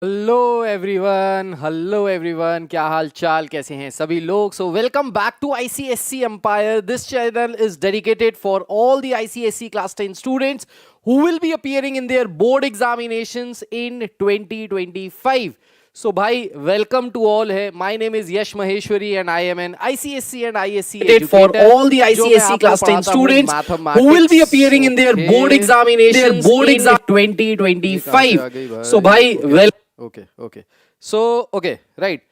Hello everyone, क्या हाल चाल, कैसे हैं सभी लोग। So welcome back to ICSC empire. This channel is dedicated for all the ICSC class 10 students who will be appearing in their board examinations in 2025. So भाई, welcome to all है। My name is Yash Maheshwari and I am an ICSC and ISC educator for all the जो मैं ICSE आपको class 10 पढ़ाता हूँ students who will be mathematics। appearing in their board Okay, examinations in ये कहाँ से 2025. आ गई So, भाई? bhai, well, okay okay so okay right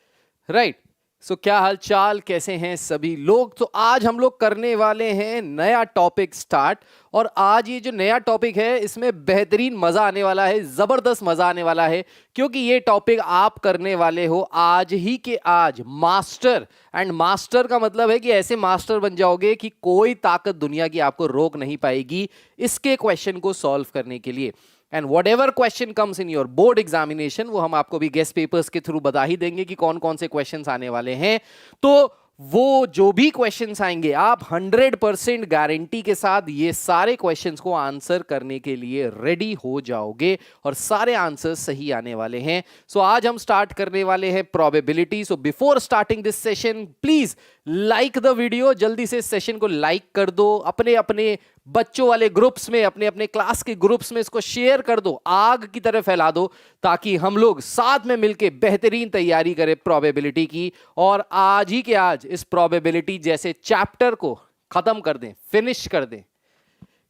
right so क्या हाल चाल, कैसे हैं सभी लोग। तो आज हम लोग करने वाले हैं नया टॉपिक स्टार्ट। और आज ये जो नया टॉपिक है इसमें बेहतरीन मजा आने वाला है, जबरदस्त मजा आने वाला है, क्योंकि ये टॉपिक आप करने वाले हो आज ही के आज मास्टर। एंड मास्टर का मतलब है कि ऐसे मास्टर बन जाओगे कि कोई ताकत दुनिया की आपको रोक नहीं पाएगी इसके क्वेश्चन को सॉल्व करने के लिए। And what ever question comes in your board examination, वो हम आपको भी गेस्ट पेपर्स के थ्रू बता ही देंगे कि कौन कौन से क्वेश्चंस आने वाले हैं। तो वो जो भी क्वेश्चंस आएंगे आप 100% गारंटी के साथ ये सारे क्वेश्चंस को आंसर करने के लिए रेडी हो जाओगे और सारे आंसर्स सही आने वाले हैं। सो आज हम स्टार्ट करने वाले हैं probability. So before starting this session please like the video, जल्दी से सेशन को लाइक कर दो, अपने अपने बच्चों वाले ग्रुप्स में, अपने अपने क्लास के ग्रुप्स में इसको शेयर कर दो, आग की तरह फैला दो, ताकि हम लोग साथ में मिलकर बेहतरीन तैयारी करें प्रोबेबिलिटी की और आज ही के आज इस प्रोबेबिलिटी जैसे चैप्टर को खत्म कर दें, फिनिश कर दें।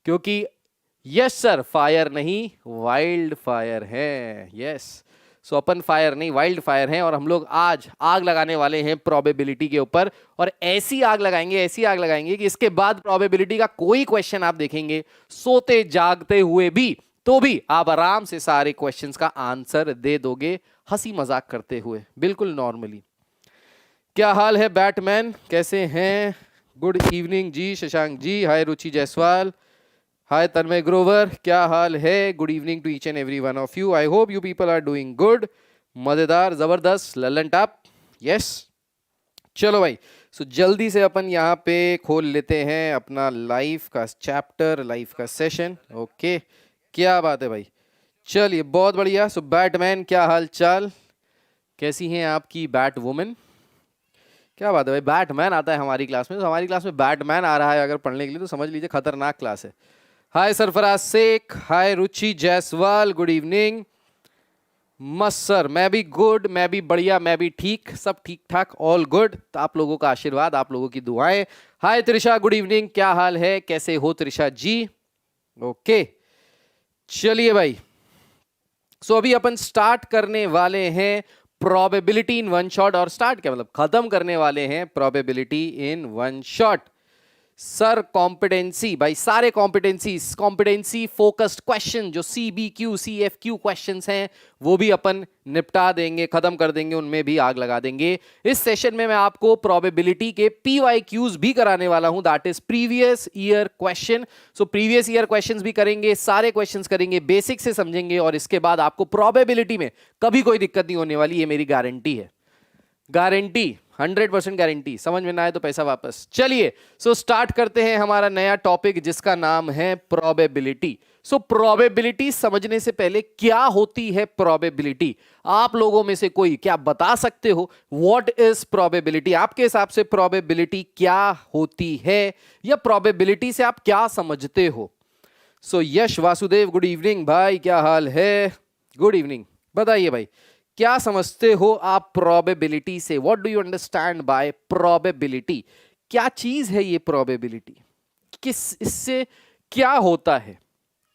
क्योंकि यस सर, फायर नहीं वाइल्ड फायर है। यस, सो अपन फायर नहीं वाइल्ड फायर हैं और हम लोग आज आग लगाने वाले हैं प्रोबेबिलिटी के ऊपर। और ऐसी आग लगाएंगे कि इसके बाद प्रोबेबिलिटी का कोई क्वेश्चन आप देखेंगे सोते जागते हुए भी, तो भी आप आराम से सारे क्वेश्चंस का आंसर दे दोगे, हंसी मजाक करते हुए, बिल्कुल नॉर्मली। क्या हाल है बैटमैन, कैसे हैं? Good evening ji Shashank ji, hi Ruchi Jaiswal, hi Tanmay Grover, क्या हाल है? Good evening to each and every one of you. I hope you people are doing good, मजेदार, जबरदस्त, ललन टॉप। यस, चलो भाई, सो जल्दी से अपन यहाँ पे खोल लेते हैं अपना लाइव का चैप्टर, लाइव का सेशन। ओके, क्या बात है भाई, चलिए बहुत बढ़िया। सो बैटमैन, क्या हाल चाल, कैसी हैं आपकी बैट वुमेन? क्या बात है भाई, बैटमैन आता है हमारी क्लास में, तो हमारी क्लास में बैटमैन आ रहा है अगर पढ़ने के लिए तो समझ लीजिए खतरनाक क्लास है। हाय सरफराज शेख, हाय रुचि जायसवाल, गुड इवनिंग। मस्त सर, मैं भी गुड, मैं भी बढ़िया, मैं भी ठीक, सब ठीक ठाक, ऑल गुड। तो आप लोगों का आशीर्वाद, आप लोगों की दुआएं। हाय त्रिशा, गुड इवनिंग, क्या हाल है, कैसे हो त्रिशा जी? ओके, चलिए भाई, सो अभी अपन स्टार्ट करने वाले हैं प्रोबेबिलिटी इन वन शॉट। और स्टार्ट क्या मतलब, खत्म करने वाले हैं probability in one shot. Sir competency, भाई सारे कॉम्पिटेंसी फोकस्ड क्वेश्चन जो CBQ CFQ क्वेश्चंस हैं वो भी अपन निपटा देंगे, खत्म कर देंगे, उनमें भी आग लगा देंगे। इस सेशन में मैं आपको प्रोबेबिलिटी के PYQs भी कराने वाला हूं, that is previous year question. So previous year questions भी करेंगे, सारे क्वेश्चंस करेंगे, बेसिक से समझेंगे, और इसके बाद आपको प्रोबेबिलिटी में कभी कोई दिक्कत नहीं होने वाली, ये मेरी गारंटी है, गारंटी 100% गारंटी। समझ में ना आए तो पैसा वापस। चलिए, सो स्टार्ट करते हैं हमारा नया टॉपिक जिसका नाम है प्रोबेबिलिटी। सो प्रोबेबिलिटी समझने से पहले क्या होती है प्रोबेबिलिटी, आप लोगों में से कोई क्या बता सकते हो व्हाट इज प्रोबेबिलिटी? आपके हिसाब से प्रोबेबिलिटी क्या होती है, या प्रोबेबिलिटी से आप क्या समझते हो? सो यश वासुदेव, गुड इवनिंग भाई, क्या हाल है? गुड इवनिंग, बताइए भाई, क्या समझते हो आप प्रोबेबिलिटी से? What do you understand by probability? क्या चीज है ये प्रोबेबिलिटी, किस इससे क्या होता है,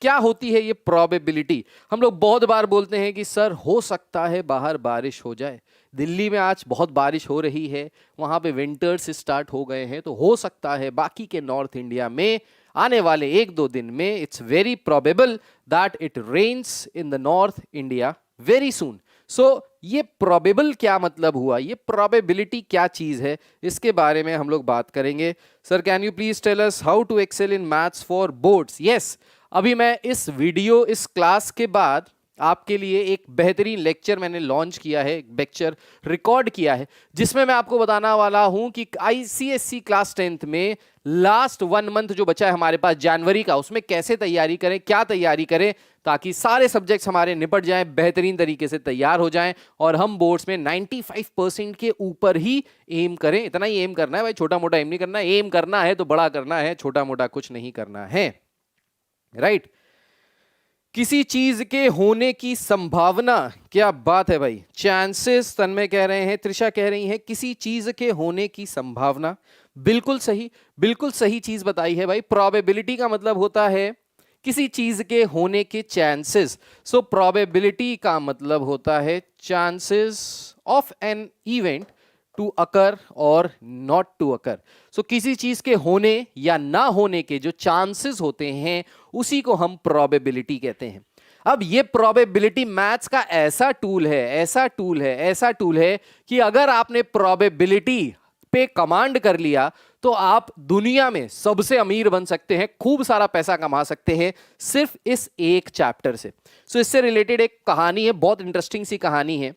क्या होती है ये प्रोबेबिलिटी? हम लोग बहुत बार बोलते हैं कि सर हो सकता है बाहर बारिश हो जाए, दिल्ली में आज बहुत बारिश हो रही है, वहां पे विंटर्स स्टार्ट हो गए हैं, तो हो सकता है बाकी के नॉर्थ इंडिया में आने वाले 1-2 दिन में it's very probable that it rains in the north India very soon. So ये प्रोबेबल क्या मतलब हुआ, ये प्रोबेबिलिटी क्या चीज है, इसके बारे में हम लोग बात करेंगे। Sir can you please tell us how to excel in maths for boards? Yes, अभी मैं इस वीडियो, इस क्लास के बाद आपके लिए एक बेहतरीन लेक्चर मैंने लॉन्च किया है, लेक्चर रिकॉर्ड किया है, जिसमें मैं आपको बताने वाला हूं कि आईसीएसई क्लास 10th में लास्ट 1 मंथ जो बचा है हमारे पास जनवरी का, उसमें कैसे तैयारी करें, क्या तैयारी करें ताकि सारे सब्जेक्ट्स हमारे निपट जाएं, बेहतरीन तरीके से तैयार हो जाएं और हम बोर्ड्स में 95% के ऊपर ही एम करें। इतना ही एम करना है भाई, छोटा मोटा एम नहीं करना है। एम करना है तो बड़ा करना है, छोटा मोटा कुछ नहीं करना है, राइट। किसी चीज के होने की संभावना, क्या बात है भाई, चांसेस तन्मय कह रहे हैं, त्रिशा कह रही हैं किसी चीज के होने की संभावना। बिल्कुल सही चीज बताई है भाई। प्रोबेबिलिटी का मतलब होता है किसी चीज के होने के चांसेस। सो प्रोबेबिलिटी का मतलब होता है chances of an event to occur और नॉट टू अकर। सो किसी चीज के होने या ना होने के जो चांसेस होते हैं उसी को हम प्रोबेबिलिटी कहते हैं। अब ये प्रोबेबिलिटी मैथ्स का ऐसा टूल है कि अगर आपने प्रोबेबिलिटी पे कमांड कर लिया तो आप दुनिया में सबसे अमीर बन सकते हैं, खूब सारा पैसा कमा सकते हैं सिर्फ इस एक चैप्टर से। सो इससे रिलेटेड एक कहानी है, बहुत इंटरेस्टिंग सी कहानी है।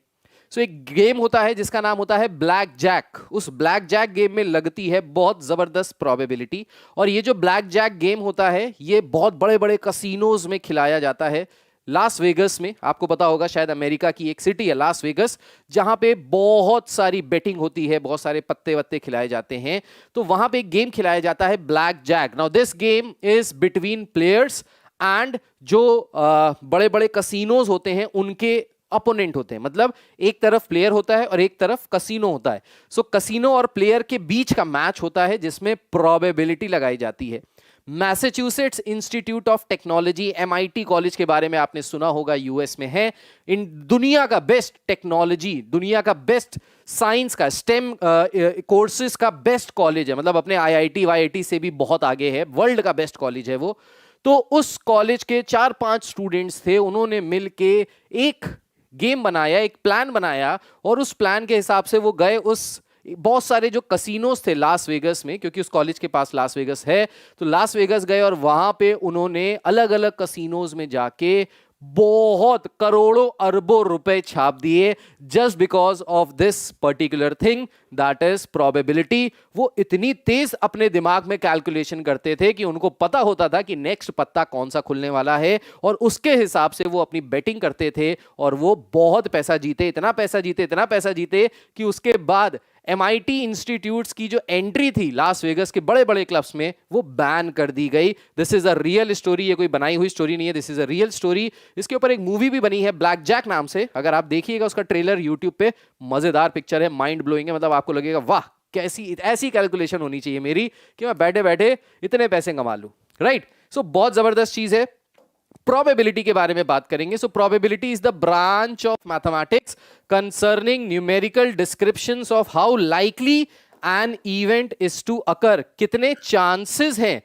सो एक गेम होता है जिसका नाम होता है ब्लैक जैक। उस ब्लैक जैक गेम में लगती है बहुत जबरदस्त प्रोबेबिलिटी, और ये जो ब्लैक जैक गेम होता है ये बहुत बड़े बड़े कसिनोज में खिलाया जाता है। लास वेगस में, आपको पता होगा, शायद अमेरिका की एक सिटी है लास वेगस, जहां पे बहुत सारी बेटिंग होती है, बहुत सारे पत्ते वत्ते खिलाए जाते हैं। तो वहां पे एक गेम खिलाया जाता है blackjack. Now this game is between players and जो बड़े बड़े कसिनोज होते हैं उनके अपोनेंट होते हैं। मतलब एक तरफ प्लेयर होता है और एक तरफ कसिनो होता है। सो कसिनो और प्लेयर के बीच का मैच होता है जिसमें प्रोबेबिलिटी लगाई जाती है। Massachusetts institute of technology, MIT college के बारे में आपने सुना होगा, यूएस में है। इन दुनिया का बेस्ट टेक्नोलॉजी, दुनिया का बेस्ट साइंस का, स्टेम कोर्सेज का बेस्ट कॉलेज है। मतलब अपने IIT वाईआईटी से भी बहुत आगे है, वर्ल्ड का बेस्ट कॉलेज है वो। तो उस कॉलेज के 4-5 स्टूडेंट्स थे, उन्होंने मिलके एक गेम बनाया, एक प्लान बनाया, और उस प्लान के हिसाब से वो गए उस बहुत सारे जो कसिनोज थे लास वेगस में, क्योंकि उस कॉलेज के पास लास वेगस है, तो लास वेगस गए और वहां पे उन्होंने अलग अलग कसिनोज में जाके बहुत करोड़ों अरबों रुपए छाप दिए just because of this particular thing, that is probability. वो इतनी तेज अपने दिमाग में कैलकुलेशन करते थे कि उनको पता होता था कि नेक्स्ट पत्ता कौन सा खुलने वाला है, और उसके हिसाब से वो अपनी बेटिंग करते थे, और वो बहुत पैसा जीते, इतना पैसा जीते कि उसके बाद MIT इंस्टीट्यूट्स की जो एंट्री थी लास वेगस के बड़े बड़े क्लब्स में वो बैन कर दी गई। This is a real story, ये कोई बनाई हुई स्टोरी नहीं है, this is a real story. इसके ऊपर एक मूवी भी बनी है ब्लैक जैक नाम से, अगर आप देखिएगा उसका ट्रेलर यूट्यूब पे, मजेदार पिक्चर है, माइंड ब्लोइंग है। मतलब आपको लगेगा वाह, कैसी ऐसी कैलकुलेशन होनी चाहिए मेरी कि मैं बैठे बैठे इतने पैसे कमा लूं, राइट। सो बहुत जबरदस्त चीज है। प्रोबेबिलिटी के बारे में बात करेंगे। So probability is the branch of mathematics concerning numerical descriptions of how likely an event is to occur. कितने चांसेस हैं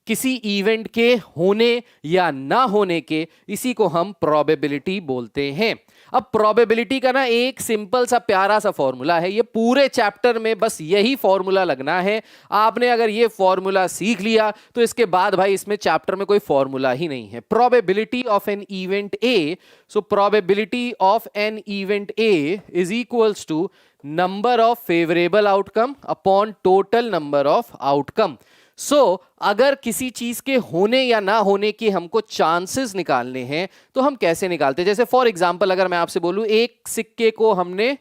किसी इवेंट के होने या ना होने के, इसी को हम प्रोबेबिलिटी बोलते हैं। अब प्रोबेबिलिटी का ना एक सिंपल सा प्यारा सा फॉर्मूला है, ये पूरे चैप्टर में बस यही फॉर्मूला लगना है। आपने अगर ये फॉर्मूला सीख लिया तो इसके बाद भाई इसमें चैप्टर में कोई फॉर्मूला ही नहीं है। Probability of an event A, so probability of an event A is equals to number of favourable outcome upon total number of outcome. So अगर किसी चीज के होने या ना होने के हमको चांसेस निकालने हैं तो हम कैसे निकालते हैं? जैसे फॉर एग्जांपल अगर मैं आपसे बोलूं एक सिक्के को हमने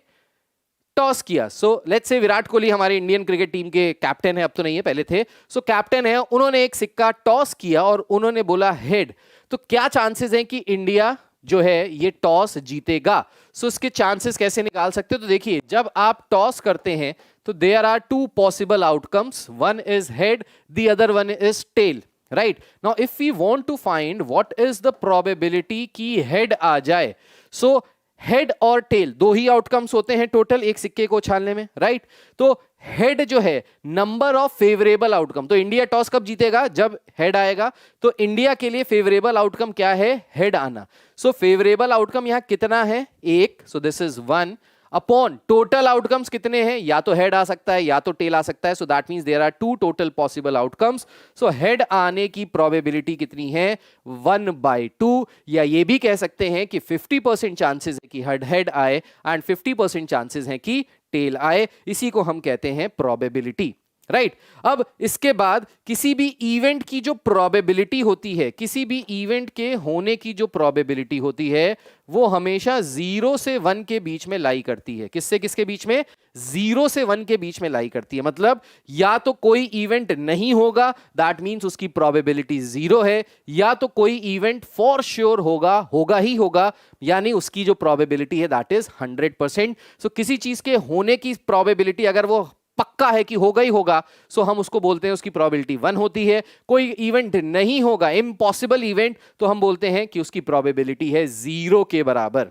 टॉस किया। So let's say Virat Kohli हमारे इंडियन क्रिकेट टीम के कैप्टन है, अब तो नहीं है, पहले थे। सो कैप्टन है, उन्होंने एक सिक्का टॉस किया और उन्होंने बोला हेड। तो क्या चांसेस हैं कि इंडिया जो है ये टॉस जीतेगा? सो इसके चांसेस कैसे निकाल सकते हो? तो देखिए, जब आप टॉस करते हैं तो there are two possible outcomes, one is head, the other one is tail, right. Now if we want to find what is the probability कि हेड आ जाए, सो हेड और टेल दो ही आउटकम्स होते हैं टोटल एक सिक्के को उछालने में, राइट। तो हेड जो है नंबर ऑफ फेवरेबल आउटकम, तो इंडिया टॉस कब जीतेगा? जब हेड आएगा। तो इंडिया के लिए फेवरेबल आउटकम क्या है? हेड आना। सो फेवरेबल आउटकम यहां कितना है? एक। सो this is 1 upon total outcomes कितने हैं, या तो हेड आ सकता है या तो टेल आ सकता है, so that means there are 2 total possible outcomes. So head आने की प्रोबेबिलिटी कितनी है, 1/2, या ये भी कह सकते हैं कि 50% चांसेस है कि हेड आए एंड 50% चांसेस हैं कि टेल आए। इसी को हम कहते हैं प्रोबेबिलिटी, राइट। अब इसके बाद किसी भी इवेंट की जो प्रोबेबिलिटी होती है, किसी भी इवेंट के होने की जो प्रोबेबिलिटी होती है, वो हमेशा 0 से 1 के बीच में लाई करती है। किससे किसके बीच में, 0 से 1 के बीच में लाई करती है। मतलब या तो कोई इवेंट नहीं होगा, दैट मींस उसकी प्रोबेबिलिटी 0 है, या तो कोई इवेंट फॉर श्योर होगा, होगा ही होगा, यानी उसकी जो प्रोबेबिलिटी है दैट इज 100%। सो किसी चीज के होने की प्रोबेबिलिटी अगर वो पक्का है कि होगा ही होगा, सो हम उसको बोलते हैं उसकी प्रोबेबिलिटी 1 होती है। कोई इवेंट नहीं होगा, इम्पॉसिबल इवेंट, तो हम बोलते हैं कि उसकी प्रोबेबिलिटी है 0 के बराबर।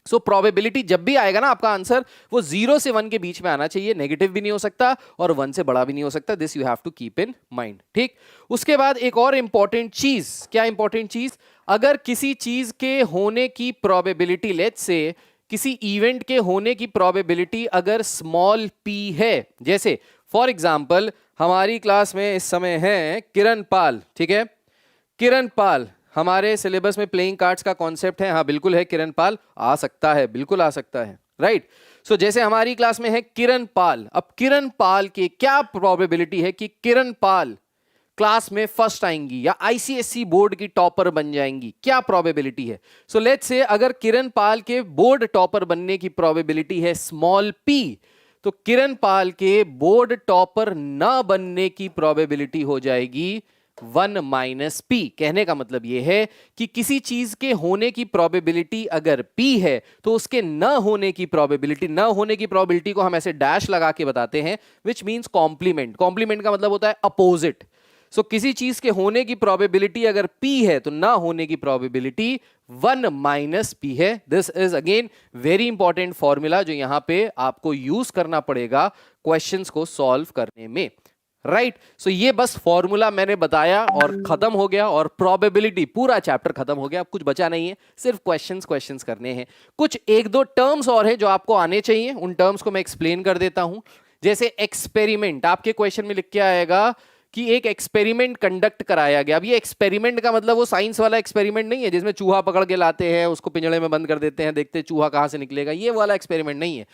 सो प्रोबेबिलिटी जब भी आएगा ना आपका आंसर, वो 0 से 1 के बीच में आना चाहिए, नेगेटिव भी नहीं हो सकता और 1 से बड़ा भी नहीं हो सकता। This you have to keep in mind, ठीक। उसके बाद एक और इंपॉर्टेंट चीज, क्या इंपॉर्टेंट चीज, अगर किसी चीज के होने की प्रोबेबिलिटी, लेट्स से किसी इवेंट के होने की प्रोबेबिलिटी अगर स्मॉल p है, जैसे फॉर एग्जांपल हमारी क्लास में इस समय है किरण पाल, ठीक है, किरण पाल, हमारे सिलेबस में प्लेइंग कार्ड्स का कॉन्सेप्ट है, हाँ बिल्कुल है, किरण पाल आ सकता है, बिल्कुल आ सकता है, राइट। सो जैसे हमारी क्लास में है किरण पाल, अब किरण पाल की क्या प्रोबेबिलिटी है कि किरण पाल क्लास में फर्स्ट आएंगी या आईसीएसई बोर्ड की टॉपर बन जाएंगी, क्या प्रोबेबिलिटी है। सो लेट्स से अगर किरण पाल के बोर्ड टॉपर बनने की प्रोबेबिलिटी है स्मॉल p, तो किरण पाल के बोर्ड टॉपर न बनने की प्रोबेबिलिटी हो जाएगी 1 - p। कहने का मतलब यह है कि किसी चीज के होने की प्रोबेबिलिटी अगर p है, तो उसके न होने की प्रोबेबिलिटी, न होने की प्रोबेबिलिटी को हम ऐसे डैश लगा के बताते हैं, विच मींस कॉम्प्लीमेंट। कॉम्प्लीमेंट का मतलब होता है अपोजिट। सो किसी चीज के होने की प्रोबेबिलिटी अगर p है, तो ना होने की प्रोबेबिलिटी 1 - p है। This is again very important formula जो यहां पे आपको यूज करना पड़ेगा क्वेश्चंस को सॉल्व करने में, राइट। सो ये बस फॉर्मूला मैंने बताया और खत्म हो गया, और प्रोबेबिलिटी पूरा चैप्टर खत्म हो गया, अब कुछ बचा नहीं है, सिर्फ क्वेश्चंस करने हैं। कुछ 1-2 टर्म्स और है जो आपको आने चाहिए, उन टर्म्स को मैं एक्सप्लेन कर देता हूं। जैसे एक्सपेरिमेंट, आपके क्वेश्चन में लिख के आएगा कि एक एक्सपेरिमेंट कंडक्ट कराया गया। अब ये एक्सपेरिमेंट का मतलब वो साइंस वाला एक्सपेरिमेंट नहीं है जिसमें चूहा पकड़ के लाते हैं, उसको पिंजड़े में बंद कर देते हैं, देखते हैं चूहा कहां से निकलेगा, ये वाला एक्सपेरिमेंट नहीं है।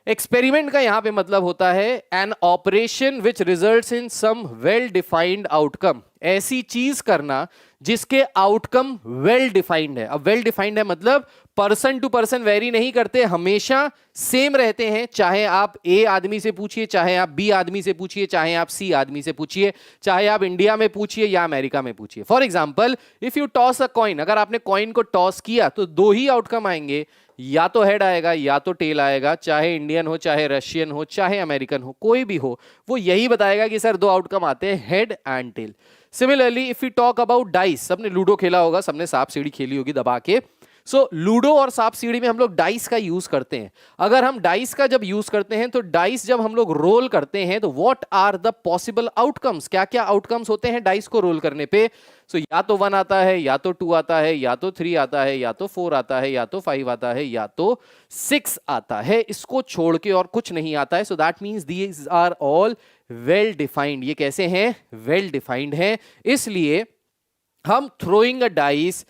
एक्सपेरिमेंट का यहां पे मतलब होता है an operation which results in some well defined outcome, ऐसी चीज करना जिसके आउटकम वेल डिफाइंड है। अब वेल डिफाइंड है मतलब पर्सन टू पर्सन वेरी नहीं करते, हमेशा सेम रहते हैं, चाहे आप ए आदमी से पूछिए, चाहे आप बी आदमी से पूछिए, चाहे आप सी आदमी से पूछिए, चाहे आप इंडिया में पूछिए या अमेरिका में पूछिए। For example if you toss a coin, अगर आपने कॉइन को टॉस किया तो 2 ही आउटकम आएंगे, या तो हेड आएगा या तो टेल आएगा, चाहे इंडियन हो, चाहे रशियन हो, चाहे अमेरिकन हो, कोई भी हो, वो यही बताएगा कि सर 2 आउटकम आते हैं, head and tail. Similarly if you talk about dice, सबने लूडो खेला होगा, सबने सांप सीढ़ी खेली होगी दबा के। सो लूडो और सांप सीढ़ी में हम लोग डाइस का यूज करते हैं। अगर हम डाइस का जब यूज करते हैं तो डाइस जब हम लोग रोल करते हैं तो what are the possible outcomes, क्या क्या आउटकम्स होते हैं डाइस को रोल करने पे। सो या तो 1 आता है, या तो 2 आता है, या तो 3 आता है, या तो 4 आता है, या तो 5 आता है, या तो 6 आता है, इसको छोड़ के और कुछ नहीं आता है। So that means these are all well defined. ये कैसे हैं, वेल डिफाइंड हैं। इसलिए हम throwing a dice,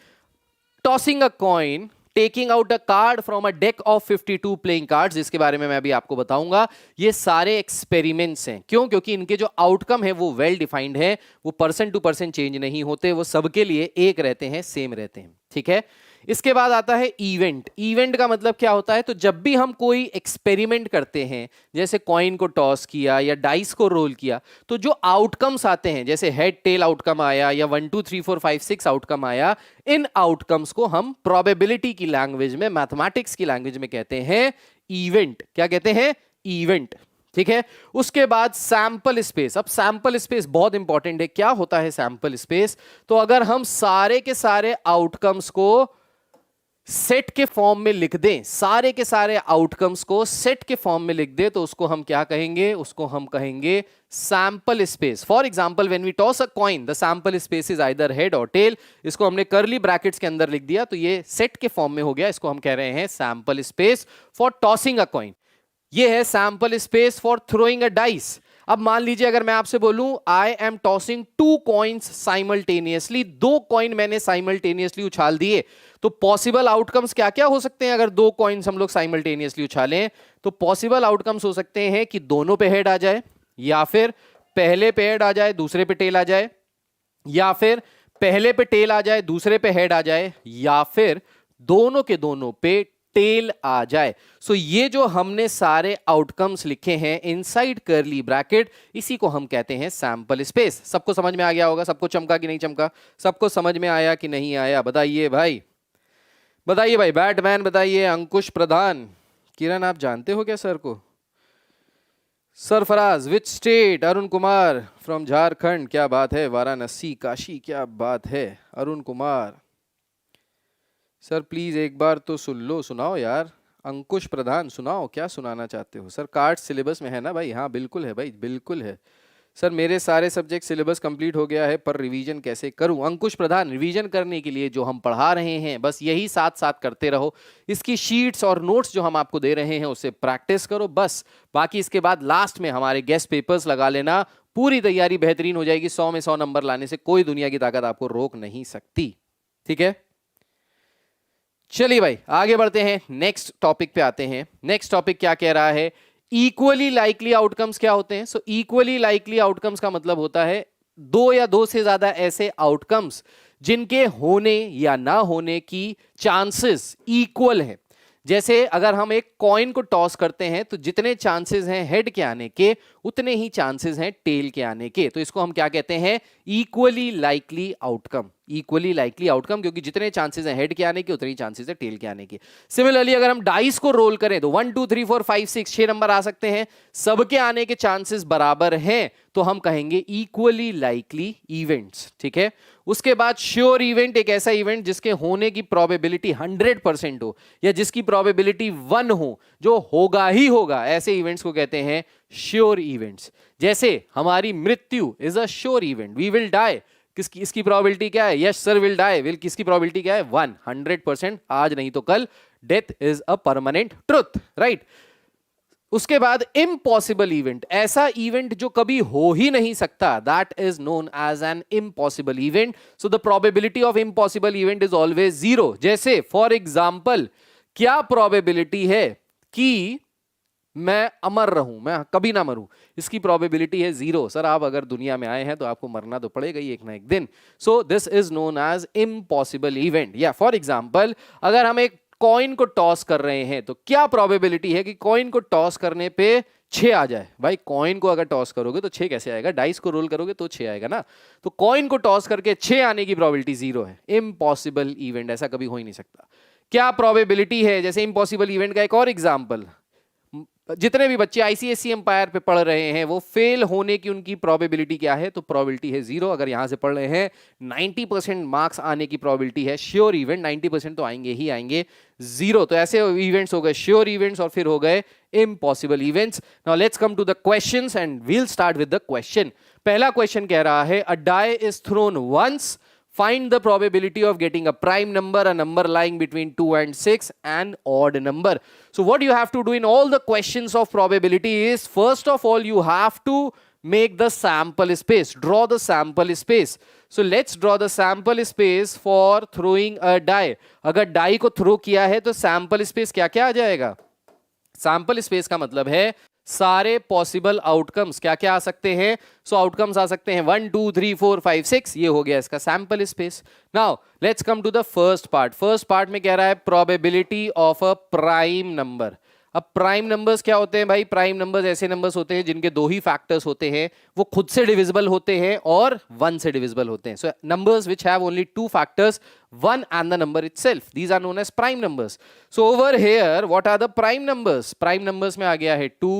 tossing a coin, taking out a card from a deck of 52 playing cards, जिसके बारे में मैं अभी आपको बताऊंगा, ये सारे एक्सपेरिमेंट्स हैं। क्यों? क्योंकि इनके जो आउटकम है वो वेल डिफाइंड है, वो पर्सन टू पर्सन चेंज नहीं होते, वो सबके लिए एक रहते हैं, सेम रहते हैं, ठीक है। इसके बाद आता है इवेंट। इवेंट का मतलब क्या होता है, तो जब भी हम कोई एक्सपेरिमेंट करते हैं, जैसे कॉइन को टॉस किया या डाइस को रोल किया, तो जो आउटकम्स आते हैं, जैसे हेड टेल आउटकम आया या 1 2 3 4 5 6 आउटकम आया, इन आउटकम्स को हम प्रोबेबिलिटी की लैंग्वेज में, मैथमेटिक्स की लैंग्वेज में कहते हैं इवेंट। क्या कहते हैं? इवेंट, ठीक है। उसके बाद सैंपल स्पेस। अब सैंपल स्पेस बहुत इंपॉर्टेंट है। क्या होता है सैंपल स्पेस? तो अगर हम सारे के सारे आउटकम्स को सेट के फॉर्म में लिख दें, सारे के सारे आउटकम्स को सेट के फॉर्म में लिख दे, तो उसको हम क्या कहेंगे? उसको हम कहेंगे sample space. For example when we toss a coin the sample space is either head और टेल. इसको हमने कर्ली ब्रैकेट्स के अंदर लिख दिया, तो ये सेट के फॉर्म में हो गया. इसको हम कह रहे हैं sample space for tossing a coin. ये है sample space for throwing a dice. अब मान लीजिए अगर मैं आपसे बोलूं I am tossing 2 coins simultaneously, 2 coin मैंने साइमल्टेनियसली उछाल दिए, तो पॉसिबल आउटकम्स क्या क्या हो सकते हैं? अगर 2 कॉइन्स हम लोग साइमल्टेनियसली उछालें तो पॉसिबल आउटकम्स हो सकते हैं कि दोनों पे हेड आ जाए, या फिर पहले पे हेड आ जाए दूसरे पे टेल आ जाए, या फिर पहले पे टेल आ जाए दूसरे पे हेड आ जाए, या फिर दोनों के दोनों पे टेल आ जाए. सो ये जो हमने सारे आउटकम्स लिखे हैं इनसाइड कर्ली ब्रैकेट, इसी को हम कहते हैं सैंपल स्पेस. सबको समझ में आ गया होगा? सबको चमका कि नहीं चमका? सबको समझ में आया कि नहीं आया? बताइए भाई, बताइए भाई. बैटमैन बताइए. अंकुश प्रधान. किरण आप जानते हो क्या सर को? Sarfaraz which state? Arun Kumar from Jharkhand. क्या बात है. वाराणसी काशी. क्या बात है. अरुण कुमार सर प्लीज एक बार तो सुन लो. सुनाओ यार. अंकुश प्रधान सुनाओ, क्या सुनाना चाहते हो? सर कार्ड सिलेबस में है ना भाई? हाँ बिल्कुल है भाई, बिल्कुल है. सर मेरे सारे सब्जेक्ट सिलेबस कंप्लीट हो गया है, पर रिवीजन कैसे करूं? अंकुश प्रधान, रिवीजन करने के लिए जो हम पढ़ा रहे हैं बस यही साथ साथ करते रहो. इसकी शीट्स और नोट्स जो हम आपको दे रहे हैं उससे प्रैक्टिस करो बस. बाकी इसके बाद लास्ट में हमारे गेस्ट पेपर्स लगा लेना. पूरी तैयारी बेहतरीन हो जाएगी. 100 में 100 नंबर लाने से कोई दुनिया की ताकत आपको रोक नहीं सकती. ठीक है, चलिए भाई आगे बढ़ते हैं. नेक्स्ट टॉपिक पे आते हैं. नेक्स्ट टॉपिक क्या कह रहा है? इक्वली लाइकली आउटकम्स क्या होते हैं? सो इक्वली लाइकली आउटकम्स का मतलब होता है 2 या 2 से ज्यादा ऐसे आउटकम्स जिनके होने या ना होने की चांसेस इक्वल है. जैसे अगर हम एक कॉइन को टॉस करते हैं तो जितने चांसेस हैं हेड के आने के उतने ही चांसेस हैं टेल के आने के. तो इसको हम क्या कहते हैं? Equally likely outcome. Equally likely outcome, क्योंकि जितने चांसेस हैं हेड के आने के उतने ही चांसेस हैं टेल के आने के. सिमिलरली अगर हम डाइस को रोल करें तो 1 2 3 4 5 6 6 नंबर आ सकते हैं. सबके आने के चांसेस बराबर हैं तो हम कहेंगे इक्वली लाइकली इवेंट्स. ठीक है. उसके बाद श्योर इवेंट, एक ऐसा इवेंट जिसके होने की प्रोबेबिलिटी 100% हो या जिसकी प्रोबेबिलिटी 1 हो, जो होगा ही होगा, ऐसे इवेंट्स को कहते हैं श्योर इवेंट्स. जैसे हमारी मृत्यु is a sure event. We will die, किसकी इसकी प्रोबेबिलिटी क्या है? Yes sir will die. Will किसकी प्रोबेबिलिटी क्या है? 100%. आज नहीं तो कल. Death is a permanent truth. Right. उसके बाद इम्पॉसिबल इवेंट, ऐसा इवेंट जो कभी हो ही नहीं सकता, that is known as an impossible event. So the probability of impossible event is always 0. जैसे फॉर एग्जाम्पल, क्या प्रोबेबिलिटी है कि मैं अमर रहूं, मैं कभी ना मरूं? इसकी प्रोबेबिलिटी है 0. सर आप अगर दुनिया में आए हैं तो आपको मरना तो पड़ेगा ही एक ना एक दिन. So this is known as impossible event. या फॉर एग्जाम्पल अगर हम एक कॉइन को टॉस कर रहे हैं तो क्या प्रोबेबिलिटी है कि कॉइन को टॉस करने पे 6 आ जाए? भाई कॉइन को अगर टॉस करोगे तो 6 कैसे आएगा? डाइस को रोल करोगे तो 6 आएगा ना. तो कॉइन को टॉस करके 6 आने की प्रोबेबिलिटी 0 है. इम्पॉसिबल इवेंट, ऐसा कभी हो ही नहीं सकता. क्या प्रोबेबिलिटी है? जैसे इम्पॉसिबल इवेंट का एक और एग्जाम्पल, जितने भी बच्चे आईसीएसई एम्पायर पे पढ़ रहे हैं वो फेल होने की उनकी प्रोबेबिलिटी क्या है? तो प्रोबेबिलिटी है 0. अगर यहां से पढ़ रहे हैं 90% मार्क्स आने की प्रोबेबिलिटी है. श्योर इवेंट 90% तो आएंगे ही आएंगे. 0. तो ऐसे इवेंट्स हो गए श्योर इवेंट्स और फिर हो गए impossible events. Now let's come to the questions and we'll start with the question. पहला क्वेश्चन कह रहा है a die is thrown once, find the probability of getting a prime number, a number lying between 2 and 6, an odd number. So what you have to do in all the questions of probability is, first of all you have to make the sample space, draw the sample space. So let's draw the sample space for throwing a die. अगर die को throw किया है तो sample space क्या क्या आ जाएगा? sample space का मतलब है सारे पॉसिबल आउटकम्स क्या क्या आ सकते हैं. सो आउटकम्स आ सकते हैं 1 2 3 4 5 6. ये हो गया इसका sample space. Now let's come to the first part. First part में कह रहा है probability of a prime number. अब प्राइम नंबर्स क्या होते हैं भाई? प्राइम नंबर्स ऐसे नंबर्स होते हैं जिनके 2 ही फैक्टर्स होते हैं, वो खुद से डिविजिबल होते हैं और 1 से डिविजिबल होते हैं. So numbers which have only 2 factors, 1 and the number itself, these are known as prime numbers. So over here what are the prime numbers? Prime numbers में आ गया है 2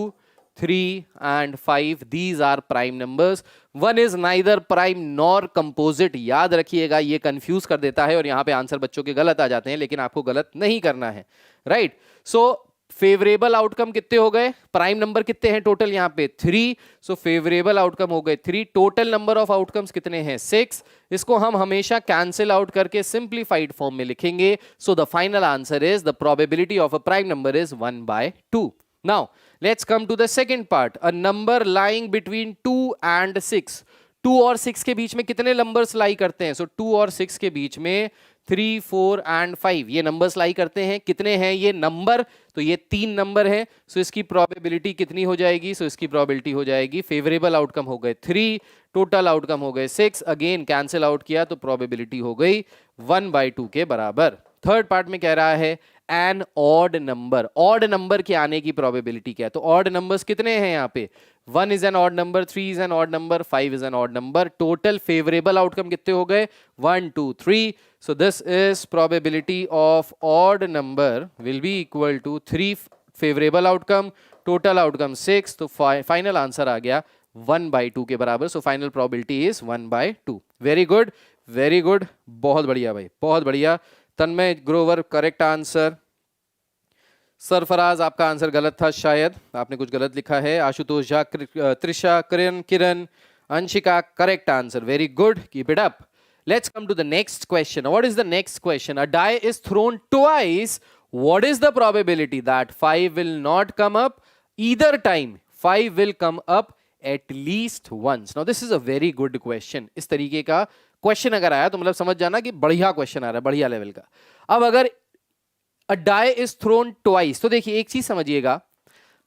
3 and 5. These are prime numbers. One is neither prime nor composite. याद रखिएगा, ये confuse कर देता है और यहाँ पे आंसर बच्चों के गलत आ जाते हैं, लेकिन आपको गलत नहीं करना है, राइट? सो फेवरेबल आउटकम कितने हो गए? प्राइम नंबर कितने हैं टोटल यहाँ पे? 3. सो फेवरेबल आउटकम हो गए 3. टोटल नंबर ऑफ आउटकम्स कितने हैं? 6. इसको हम हमेशा कैंसिल आउट करके सिंप्लीफाइड फॉर्म में लिखेंगे. So the final answer is the probability of a prime number is 1/2. Now let's come to the second part. A number lying between 2 and 6. 2 और 6 के बीच में कितने नंबर्स लाई करते हैं? सो 2 और 6 के बीच में 3, 4 and 5 ये नंबर्स लाई करते हैं. कितने हैं ये नंबर? तो ये 3 नंबर है. सो इसकी प्रोबेबिलिटी कितनी हो जाएगी? सो इसकी प्रोबेबिलिटी हो जाएगी, फेवरेबल आउटकम हो गए 3, टोटल आउटकम हो गए 6. अगेन कैंसिल आउट किया तो प्रोबेबिलिटी हो गई 1/2 के बराबर. थर्ड पार्ट में कह रहा है an odd number. Odd number के आने की प्रोबेबिलिटी क्या है? तो ऑड नंबर्स कितने हैं यहाँ पे? 1 is an odd number, 3 is an odd number, 5 is an odd number. Total favorable outcome कितने हो गए? 1, 2, 3. So this is probability of odd number will be equal to 3 favorable outcome, total outcome 6. तो final answer आ गया 1/2 के बराबर. So final probability is 1/2. Very good, very good. बहुत बढ़िया भाई, बहुत बढ़िया. तन्मय ग्रोवर करेक्ट आंसर. सरफराज आपका आंसर गलत था, शायद आपने कुछ गलत लिखा है. Ashutosh Jha, Trisha, Kiran, Anshika correct answer. Very good, keep it up. Let's come to the next question. What is the next question? A die is thrown twice. What is the probability that 5 will not come up either time? 5 will come up at least once. Now this is a very good question. इस तरीके का question अगर आया तो मतलब समझ जाना कि बढ़िया क्वेश्चन आ रहा है, बढ़िया लेवल का. अब अगर अ डाई इज थ्रोन ट्वाइस, तो देखिए एक चीज समझिएगा,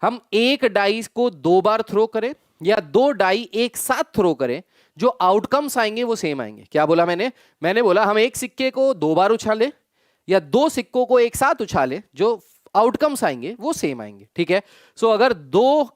हम एक डाई को 2 बार थ्रो करें या 2 डाई एक साथ थ्रो करें, जो आउटकम्स आएंगे वो सेम आएंगे. क्या बोला मैंने बोला हम एक सिक्के को 2 बार उछाले या 2 सिक्कों को एक साथ उछाले, जो आउटकम्स आएंगे वो सेम आएंगे. ठीक है. सो अगर 2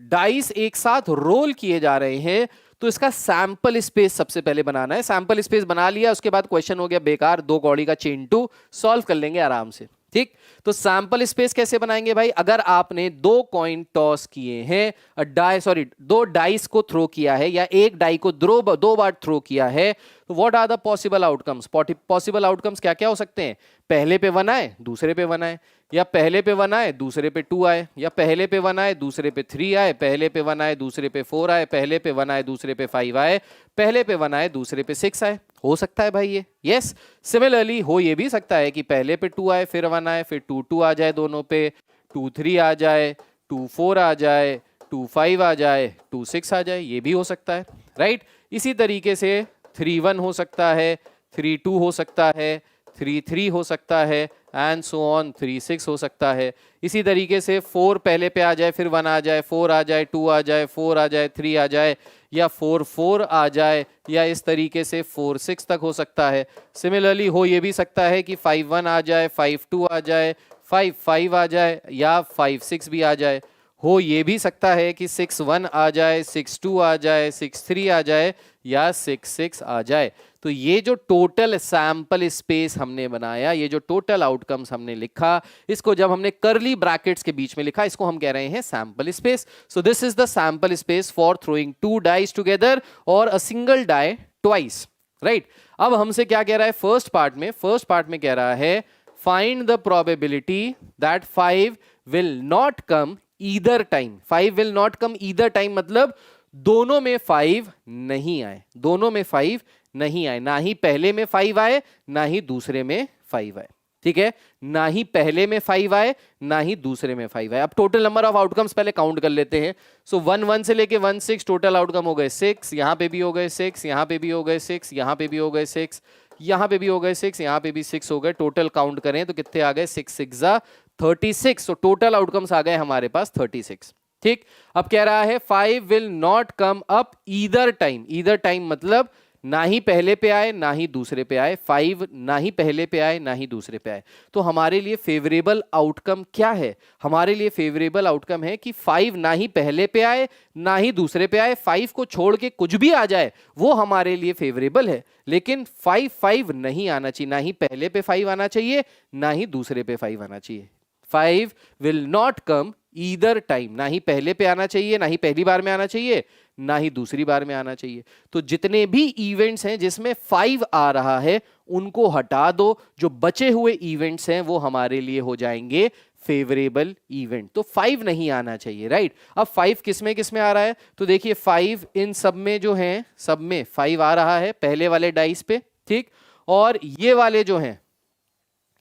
डाइस एक साथ रोल किए जा रहे हैं तो इसका सैंपल स्पेस सबसे पहले बनाना है. सैंपल स्पेस बना लिया, उसके बाद क्वेश्चन हो गया बेकार. 2 कौड़ी का चेन 2 सॉल्व कर लेंगे आराम से. ठीक. तो सैंपल स्पेस कैसे बनाएंगे भाई? अगर आपने 2 कॉइन टॉस किए हैं, 2 डाइस को थ्रो किया है या एक डाई को 2 बार थ्रो किया है, तो what are the possible outcomes? Possible outcomes क्या क्या हो सकते हैं? पहले पे 1 आए, दूसरे पे 1 आए, या पहले पे 1 आए, दूसरे पे 2 आए, या पहले पे 1 आए, दूसरे पे 3 आए, पहले पे 1 आए, दूसरे पे 4 आए, पहले पे 1 आए, दूसरे पे 5 आए, पहले पे 1 आए, दूसरे पे 6 आए. हो सकता है भाई ये. यस. सिमिलरली हो ये भी सकता है कि पहले पे 2 आए, फिर 1 आए, फिर 2 2 आ जाए, दोनों पे 2 3 आ जाए, 2 4 आ जाए, 2 5 आ जाए, 2 6 आ जाए. ये भी हो सकता है, राइट. इसी तरीके से 3 1 हो सकता है, 3 2 हो सकता है, 3 3 हो सकता है, एंड सो ऑन 3 6 हो सकता है. इसी तरीके से 4 पहले पे आ जाए, फिर 1 आ जाए, 4 आ जाए, 2 आ जाए, 4 आ जाए, 3 आ जाए, या 4 4 आ जाए, या इस तरीके से 4 6 तक हो सकता है. सिमिलरली हो ये भी सकता है कि 5 1 आ जाए, 5 2 आ जाए, 5 5 आ जाए, या 5 6 भी आ जाए. हो ये भी सकता है कि 6 1 आ जाए, 6 2 आ जाए, 6 3 आ जाए, या 6 6 आ जाए. तो ये जो टोटल सैंपल स्पेस हमने बनाया, ये जो टोटल आउटकम्स हमने लिखा, इसको जब हमने कर्ली ब्रैकेट्स के बीच में लिखा, इसको हम कह रहे हैं sample space. So this is the sample space for throwing 2 dice together और a single die twice. Right. अब हमसे क्या कह रहा है फर्स्ट पार्ट में कह रहा है find the probability that 5 will not come either time. 5 will not come either time मतलब दोनों में 5 नहीं आए, दोनों में 5 नहीं आए, ना ही पहले में 5 आए, ना ही दूसरे में 5 आए. ठीक है. ना ही पहले में 5 आए, ना ही दूसरे में 5 आए. अब टोटल नंबर ऑफ आउटकम्स पहले काउंट कर लेते हैं. सो 1 1 से लेके 1 6 टोटल आउटकम हो गए 6. यहां पे भी हो गए 6, यहां पे भी हो गए 6, यहां पे भी हो गए 6, यहां पे भी हो गए 6, यहां पे भी 6 हो गए. टोटल काउंट करें तो कितने आ गए? 6 6 36. सो टोटल आउटकम्स आ गए हमारे पास 36. ठीक. अब कह रहा है 5 will not come up either time. Either time मतलब ना ही पहले पे आए, ना ही दूसरे पे आए. 5 ना ही पहले पे आए, ना ही दूसरे पे आए. तो हमारे लिए फेवरेबल आउटकम क्या है? हमारे लिए फेवरेबल आउटकम है कि 5 ना ही पहले पे आए, ना ही दूसरे पे आए. 5 को छोड़ के कुछ भी आ जाए वो हमारे लिए फेवरेबल है, लेकिन 5 5 नहीं आना चाहिए. ना ही पहले पे 5 आना चाहिए, ना ही दूसरे पे 5 आना चाहिए. 5 will not come either time, ना ही पहले पे आना चाहिए, ना ही पहली बार में आना चाहिए, ना ही दूसरी बार में आना चाहिए। तो जितने भी इवेंट्स हैं जिसमें 5 आ रहा है उनको हटा दो, जो बचे हुए इवेंट्स हैं वो हमारे लिए हो जाएंगे फेवरेबल इवेंट। तो 5 नहीं आना चाहिए, राइट। अब 5 किस में आ रहा है, तो देखिए 5 इन सब में जो है, सब में 5 आ रहा है पहले वाले डाइस पे, ठीक। और ये वाले जो हैं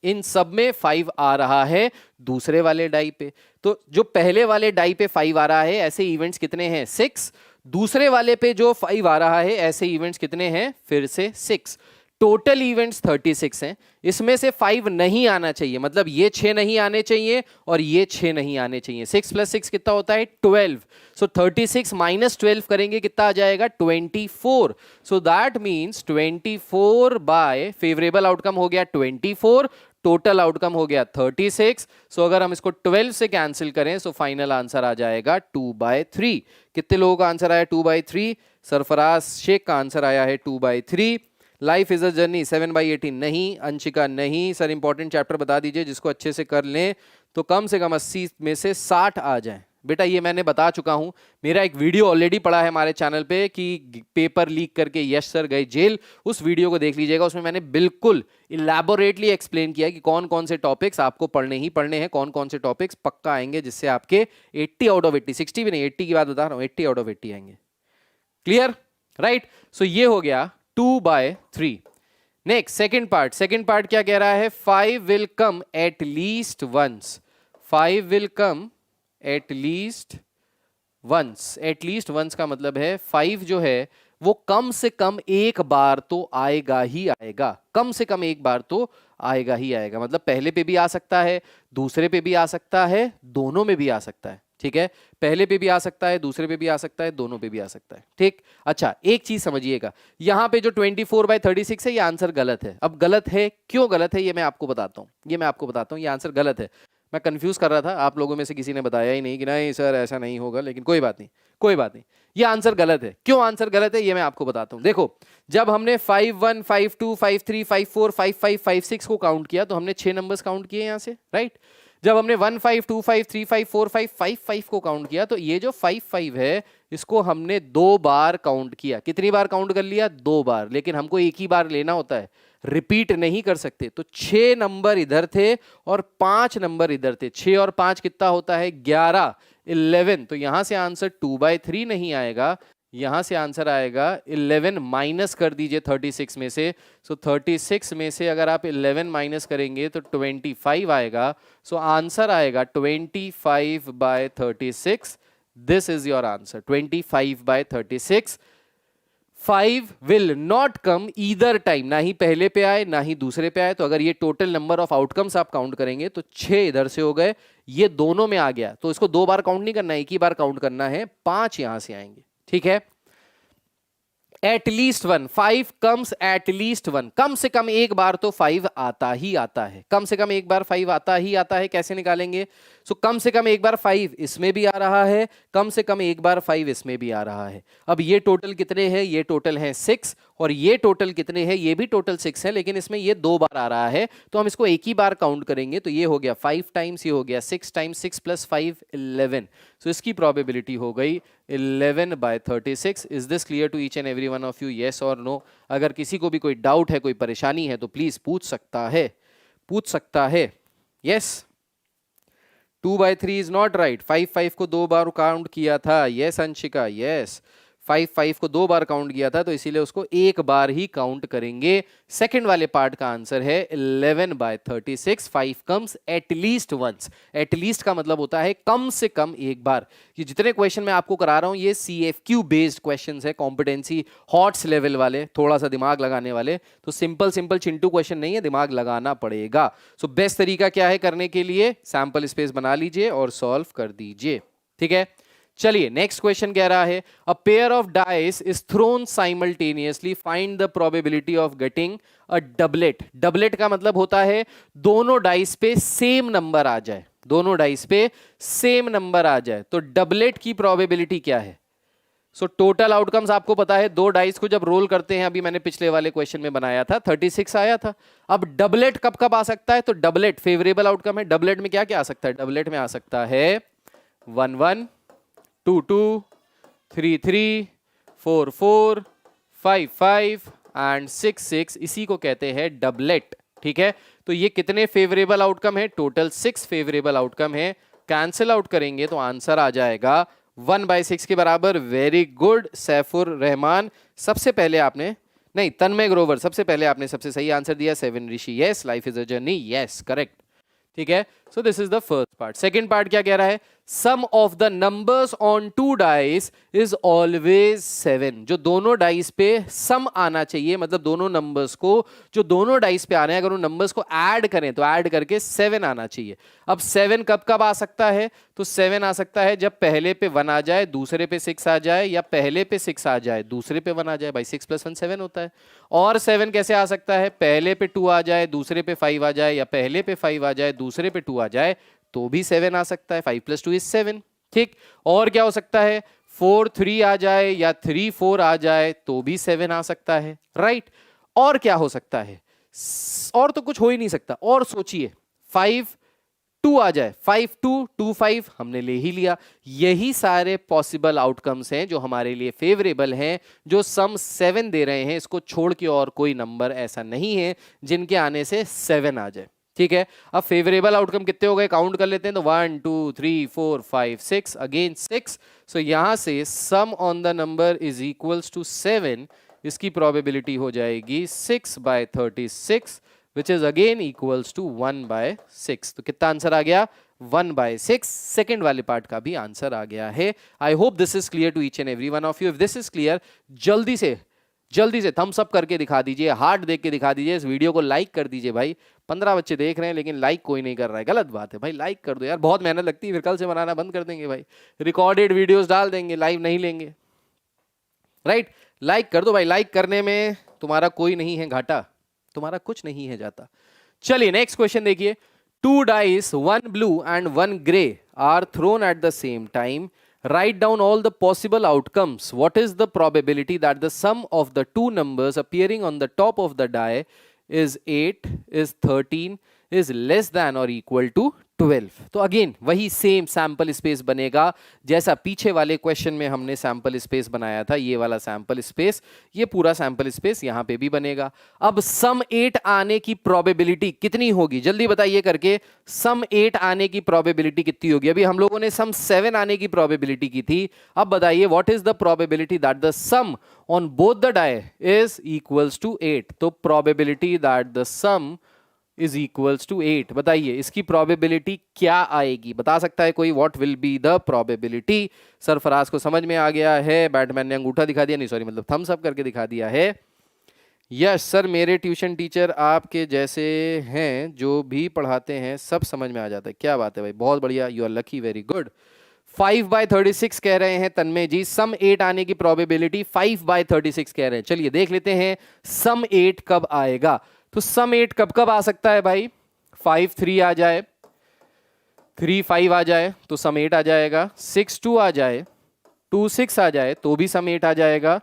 इन सब में 5 आ रहा है दूसरे वाले डाई पे। तो जो पहले वाले डाई पे 5 आ रहा है ऐसे इवेंट्स कितने हैं, 6। दूसरे वाले पे जो 5 आ रहा है ऐसे इवेंट्स कितने हैं, फिर से 6। टोटल इवेंट्स 36 हैं, इसमें से 5 नहीं आना चाहिए, मतलब ये 6 नहीं आने चाहिए और ये 6 नहीं आने चाहिए। 6 + 6 कितना होता है, 12। सो 36 - 12 करेंगे कितना आ जाएगा, 24। So that means 24 by favourable outcome हो गया 24, टोटल आउटकम हो गया 36। सो अगर हम इसको 12 से कैंसिल करें सो फाइनल आंसर आ जाएगा 2/3। कितने लोगों का आंसर आया 2/3, सरफराज शेख का आंसर आया है 2/3। लाइफ इज अ जर्नी 7/18 नहीं, अंशिका नहीं। सर इंपॉर्टेंट चैप्टर बता दीजिए जिसको अच्छे से कर लें तो कम से कम 80 में से 60 आ जाएं। बेटा ये मैंने बता चुका हूं, मेरा एक वीडियो ऑलरेडी पड़ा है हमारे चैनल पे कि पेपर लीक करके यश सर गए जेल, उस वीडियो को देख लीजिएगा। उसमें मैंने बिल्कुल इलैबोरेटली एक्सप्लेन किया कि कौन कौन से टॉपिक्स आपको पढ़ने ही पढ़ने हैं, कौन कौन से टॉपिक्स पक्का आएंगे जिससे आपके 80 आउट ऑफ 80, 60 भी नहीं 80 की बात बता रहा हूं, 80 आउट ऑफ 80 आएंगे। Clear, right. सो ये हो गया 2/3। नेक्स्ट सेकंड पार्ट क्या कह रहा है, 5 will come at least once. 5 will come at least once. At least once का मतलब है 5 जो है वो कम से कम एक बार तो आएगा ही आएगा, कम से कम एक बार तो आएगा ही आएगा। मतलब पहले पे भी आ सकता है, दूसरे पे भी आ सकता है, दोनों में भी आ सकता है, ठीक है। पहले पे भी आ सकता है, दूसरे पे भी आ सकता है, दोनों पे भी आ सकता है, ठीक। अच्छा एक चीज समझिएगा, यहां पे जो 24/36 है ये आंसर गलत है। अब गलत है, क्यों गलत है ये मैं आपको बताता हूं, ये आंसर गलत है। मैं कंफ्यूज कर रहा था, आप लोगों में से किसी ने बताया ही नहीं कि नहीं सर ऐसा नहीं होगा, लेकिन कोई बात नहीं, ये आंसर गलत है। क्यों आंसर गलत है ये मैं आपको बताता हूं। देखो जब हमने 51, 52, 53, 54, 55, 56 को काउंट किया तो हमने 6 नंबर्स काउंट किए यहां से, राइट। जब हमने 15, 25, 35, 45, 55 को काउंट किया तो ये जो 55 है इसको हमने 2 बार काउंट किया। कितनी बार काउंट कर लिया, 2 बार, लेकिन हमको एक ही बार लेना होता है, रिपीट नहीं कर सकते। तो 6 नंबर इधर थे और 5 नंबर इधर थे, 6 और 5 कितना होता है, 11, 11। तो यहां से आंसर 2/3 नहीं आएगा, यहां से आंसर आएगा 11 माइनस कर दीजिए 36 में से। सो 36 में से अगर आप 11 माइनस करेंगे तो 25 आएगा। सो आंसर आएगा 25/36। This is your answer, 25/36। 5 will not come either time, ना ही पहले पे आए ना ही दूसरे पे आए। तो अगर ये टोटल नंबर ऑफ आउटकम्स आप काउंट करेंगे तो 6 इधर से हो गए, ये दोनों में आ गया, तो इसको 2 बार काउंट नहीं करना है, एक ही बार काउंट करना है, 5 यहां से आएंगे, ठीक है। At least 1, 5 comes at least 1, कम से कम एक बार तो 5 आता ही आता है, कम से कम एक बार 5 आता ही आता है। कैसे निकालेंगे, सो कम से कम एक बार 5 इसमें भी आ रहा है, कम से कम एक बार 5 इसमें भी आ रहा है। अब ये टोटल कितने हैं, ये टोटल हैं 6, और ये टोटल कितने हैं, ये भी टोटल 6 है, लेकिन इसमें ये 2 बार आ रहा है तो हम इसको एक ही बार काउंट करेंगे। तो ये हो गया 5 टाइम्स, ये हो गया 6 टाइम्स, 6 + 5 11। सो इसकी प्रोबेबिलिटी हो गई 11/36। Is this clear to each and every one of you, yes और नो। अगर किसी को भी कोई डाउट है, कोई परेशानी है तो प्लीज पूछ सकता है। Yes, 2/3 is not right. 5 को 2 बार काउंट किया था, यस अंशिका, यस 5 को 2 बार काउंट किया था तो इसीलिए उसको एक बार ही काउंट करेंगे। सेकंड वाले पार्ट का आंसर है 11/36। 5 comes at least once. At least का मतलब होता है कम से कम एक बार। ये जितने क्वेश्चन मैं आपको करा रहा हूं ये CFQ बेस्ड क्वेश्चंस है, कॉम्पिटेंसी हॉट्स लेवल वाले, थोड़ा सा दिमाग लगाने वाले। तो सिंपल चिंटू क्वेश्चन नहीं है, दिमाग लगाना पड़ेगा। सो बेस्ट तरीका क्या है करने के लिए, सैंपल स्पेस बना लीजिए और सॉल्व कर दीजिए, ठीक है। चलिए नेक्स्ट क्वेश्चन कह रहा है, a pair of dice is throne simultaneously, find the probability of getting a doublet. Doublet का मतलब होता है दोनों डाइस पे सेम नंबर आ जाए, दोनों डाइस पे सेम नंबर आ जाए। तो डबलेट की प्रोबेबिलिटी क्या है। सो टोटल आउटकम्स आपको पता है, 2 डाइस को जब रोल करते हैं, अभी मैंने पिछले वाले क्वेश्चन में बनाया था 36 आया था। अब डबलेट कब कब आ सकता है, तो डबलेट फेवरेबल आउटकम है, डबलेट में क्या क्या आ सकता है, डबलेट में आ सकता है 1 1, 2 2, 3 3, 4 4, 5 5 एंड 6 6, इसी को कहते हैं डबलेट। ठीक है, तो ये कितने फेवरेबल आउटकम है? टोटल 6 फेवरेबल आउटकम है। कैंसिल आउट करेंगे तो आंसर आ जाएगा 1/6 के बराबर। वेरी गुड सैफुर रहमान, सबसे पहले आपने नहीं, तन्मय ग्रोवर, सबसे पहले आपने सबसे सही आंसर दिया। 7 Rishi, yes. Life is a journey, yes, correct. ठीक है, so this is the first part. Second part क्या कह रहा है? Sum of the numbers on 2 dice is always 7। जो दोनों डाइस पे सम आना चाहिए, मतलब दोनों नंबर्स को जो दोनों डाइस पे आ रहे हैं, अगर उन नंबर्स को ऐड करें तो ऐड करके 7 आना चाहिए। अब 7 कब कब आ सकता है? तो 7 आ सकता है जब पहले पे 1 आ जाए, दूसरे पे 6 आ जाए, या पहले पे 6 आ जाए, दूसरे पे 1 आ जाए। भाई 6 + 1 7 होता है। और 7 कैसे आ सकता है? पहले पे 2 आ जाए, दूसरे पे 5 आ जाए, या पहले पे 5 आ जाए, दूसरे पे 2 आ जाए, तो भी 7 आ सकता है। 5 + 2 = 7। ठीक, और क्या हो सकता है? 4 3 आ जाए, या 3 4 आ जाए, तो भी 7 आ सकता है। राइट, और क्या हो सकता है? और तो कुछ हो ही नहीं सकता। और सोचिए, 5 2 आ जाए, 5 2 2 5 हमने ले ही लिया। यही सारे पॉसिबल आउटकम्स हैं जो हमारे लिए फेवरेबल हैं, जो सम 7 दे रहे हैं। इसको छोड़ के और कोई नंबर ऐसा नहीं है जिनके आने से 7 आ जाए। ठीक है, अब फेवरेबल आउटकम कितने हो गए? काउंट कर लेते हैं। तो 1 2 3 4 5 6, अगेन 6। सो यहां से sum on the number is equals to 7। इसकी प्रोबेबिलिटी हो जाएगी 6/36, which is again equals to 1/6। तो कितना आंसर आ गया? 1/6। सेकेंड वाले पार्ट का भी आंसर आ गया है। I hope this is clear to each and every one of you. If this is clear, जल्दी से थम्स अप करके दिखा दीजिए, हार्ट देख के दिखा दीजिए, इस वीडियो को लाइक कर दीजिए। भाई 15 बच्चे देख रहे हैं लेकिन लाइक कोई नहीं कर रहा है, गलत बात है भाई। लाइक कर दो यार, बहुत मेहनत लगती है, फिर कल से बनाना बंद कर देंगे भाई। रिकॉर्डेड वीडियोस डाल देंगे, लाइव नहीं लेंगे। राइट, लाइक कर दो भाई। लाइक करने में तुम्हारा कोई नहीं है घाटा, तुम्हारा कुछ नहीं है जाता। चलिए नेक्स्ट क्वेश्चन देखिए। 2 dice, 1 blue and 1 gray are thrown at the same time. Write down all the possible outcomes. What is the probability that the sum of the two numbers appearing on the top of the die is 8, is 13, is less than or equal to 12? तो again वही same sample space बनेगा जैसा पीछे वाले question में हमने sample space बनाया था। ये वाला सैंपल स्पेस, ये पूरा सैंपल स्पेस यहां पे भी बनेगा। अब सम 8 आने की प्रोबेबिलिटी कितनी होगी? जल्दी बताइए करके, सम 8 आने की प्रोबेबिलिटी कितनी होगी? अभी हम लोगों ने सम 7 आने की प्रोबेबिलिटी की थी। अब बताइए what is the probability that the sum on both the die is equals to 8? तो probability that the sum is equals to 8, बताइए इसकी प्रोबेबिलिटी क्या आएगी? बता सकता है कोई? What will be the probability? Sarfaraz को समझ में आ गया है, बैटमैन ने अंगूठा दिखा दिया, नहीं सॉरी मतलब थम्स अप करके दिखा दिया है। यस सर, मेरे ट्यूशन टीचर आपके जैसे हैं, जो भी पढ़ाते हैं सब समझ में आ जाता है। क्या बात है भाई, बहुत बढ़िया, you are lucky, very good. 5/36 कह रहे हैं तन्मय जी। सम 8 आने की प्रोबेबिलिटी 5/36 कह रहे हैं। चलिए देख लेते हैं सम 8 कब आएगा। तो सम 8 कब कब आ सकता है भाई? 5 3 आ जाए, 3 5 आ जाए तो सम 8 आ जाएगा, 6 2 आ जाए, 2 6 आ जाए तो भी सम 8 आ जाएगा,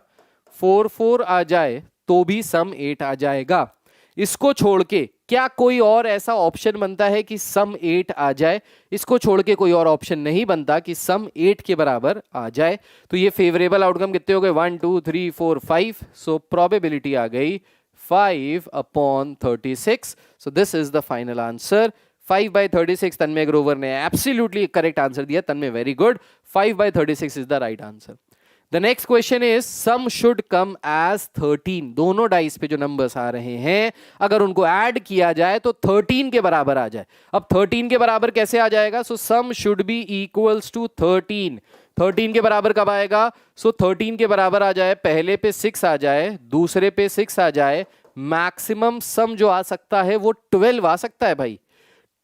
4 4 आ जाए तो भी सम 8 आ जाएगा। इसको छोड़ के क्या कोई और ऐसा ऑप्शन बनता है कि सम 8 आ जाए? इसको छोड़ के कोई और ऑप्शन नहीं बनता कि सम 8 के बराबर आ जाए। तो ये फेवरेबल आउटकम कितने हो गए? 1 2 3 4 5। सो प्रोबेबिलिटी आ गई 5/36। So this is the final answer. 5/36 तन्मय ग्रोवर ने एब्सोल्युटली करेक्ट आंसर दिया। Tanmay very good, 5/36 is the right answer. The next question is sum should come as 13। दोनों डाइस पे जो नंबर्स आ रहे हैं अगर उनको ऐड किया जाए तो 13 के बराबर आ जाए। अब 13 के बराबर कैसे आ जाएगा? सो sum should be equals to 13। 13 के बराबर कब आएगा? सो 13 के बराबर आ जाए, पहले पे 6 आ जाए, दूसरे पे 6 आ जाए, मैक्सिमम सम जो आ सकता है वो 12 आ सकता है भाई।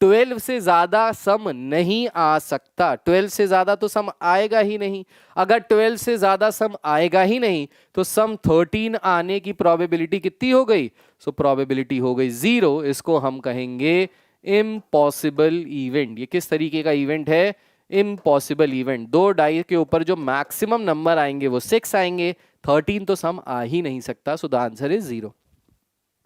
12 से ज्यादा सम नहीं आ सकता। 12 से ज्यादा तो सम आएगा ही नहीं। अगर 12 से ज्यादा सम आएगा ही नहीं तो सम 13 आने की प्रोबेबिलिटी कितनी हो गई? सो प्रोबेबिलिटी हो गई 0। इसको हम कहेंगे इम्पॉसिबल इवेंट। ये किस तरीके का इवेंट है? Impossible event. दो डाई के ऊपर जो मैक्सिमम नंबर आएंगे वो 6 आएंगे, 13 तो सम आ ही नहीं सकता। So the answer is 0।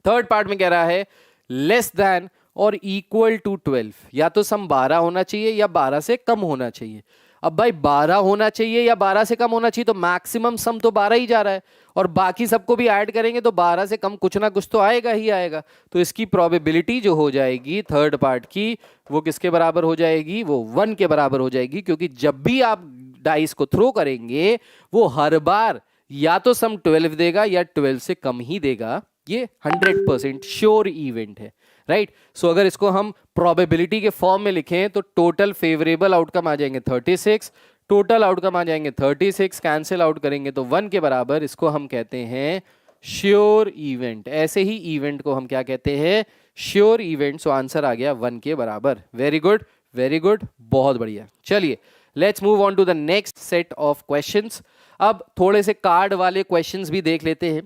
Third part में कह रहा है लेस देन और इक्वल टू 12। या तो सम 12 होना चाहिए या 12 से कम होना चाहिए। अब भाई 12 होना चाहिए या 12 से कम होना चाहिए, तो मैक्सिमम सम तो 12 ही जा रहा है, और बाकी सबको भी ऐड करेंगे तो 12 से कम कुछ ना कुछ तो आएगा ही आएगा। तो इसकी प्रोबेबिलिटी जो हो जाएगी थर्ड पार्ट की, वो किसके बराबर हो जाएगी, वो 1 के बराबर हो जाएगी, क्योंकि जब भी आप डाइस को थ्रो करेंगे वो हर बार या तो सम 12 देगा या 12 से कम ही देगा। ये 100% श्योर इवेंट है, राइट। सो अगर इसको हम प्रोबेबिलिटी के फॉर्म में लिखें तो टोटल फेवरेबल आउटकम आ जाएंगे 36, टोटल आउटकम आ जाएंगे 36, कैंसिल आउट करेंगे तो 1 के बराबर, इसको हम कहते हैं श्योर इवेंट। ऐसे ही इवेंट को हम क्या कहते हैं, श्योर इवेंट। सो आंसर आ गया 1 के बराबर। वेरी गुड, वेरी गुड, बहुत बढ़िया। चलिए let's move on to the next set of questions. अब थोड़े से कार्ड वाले क्वेश्चंस भी देख लेते हैं।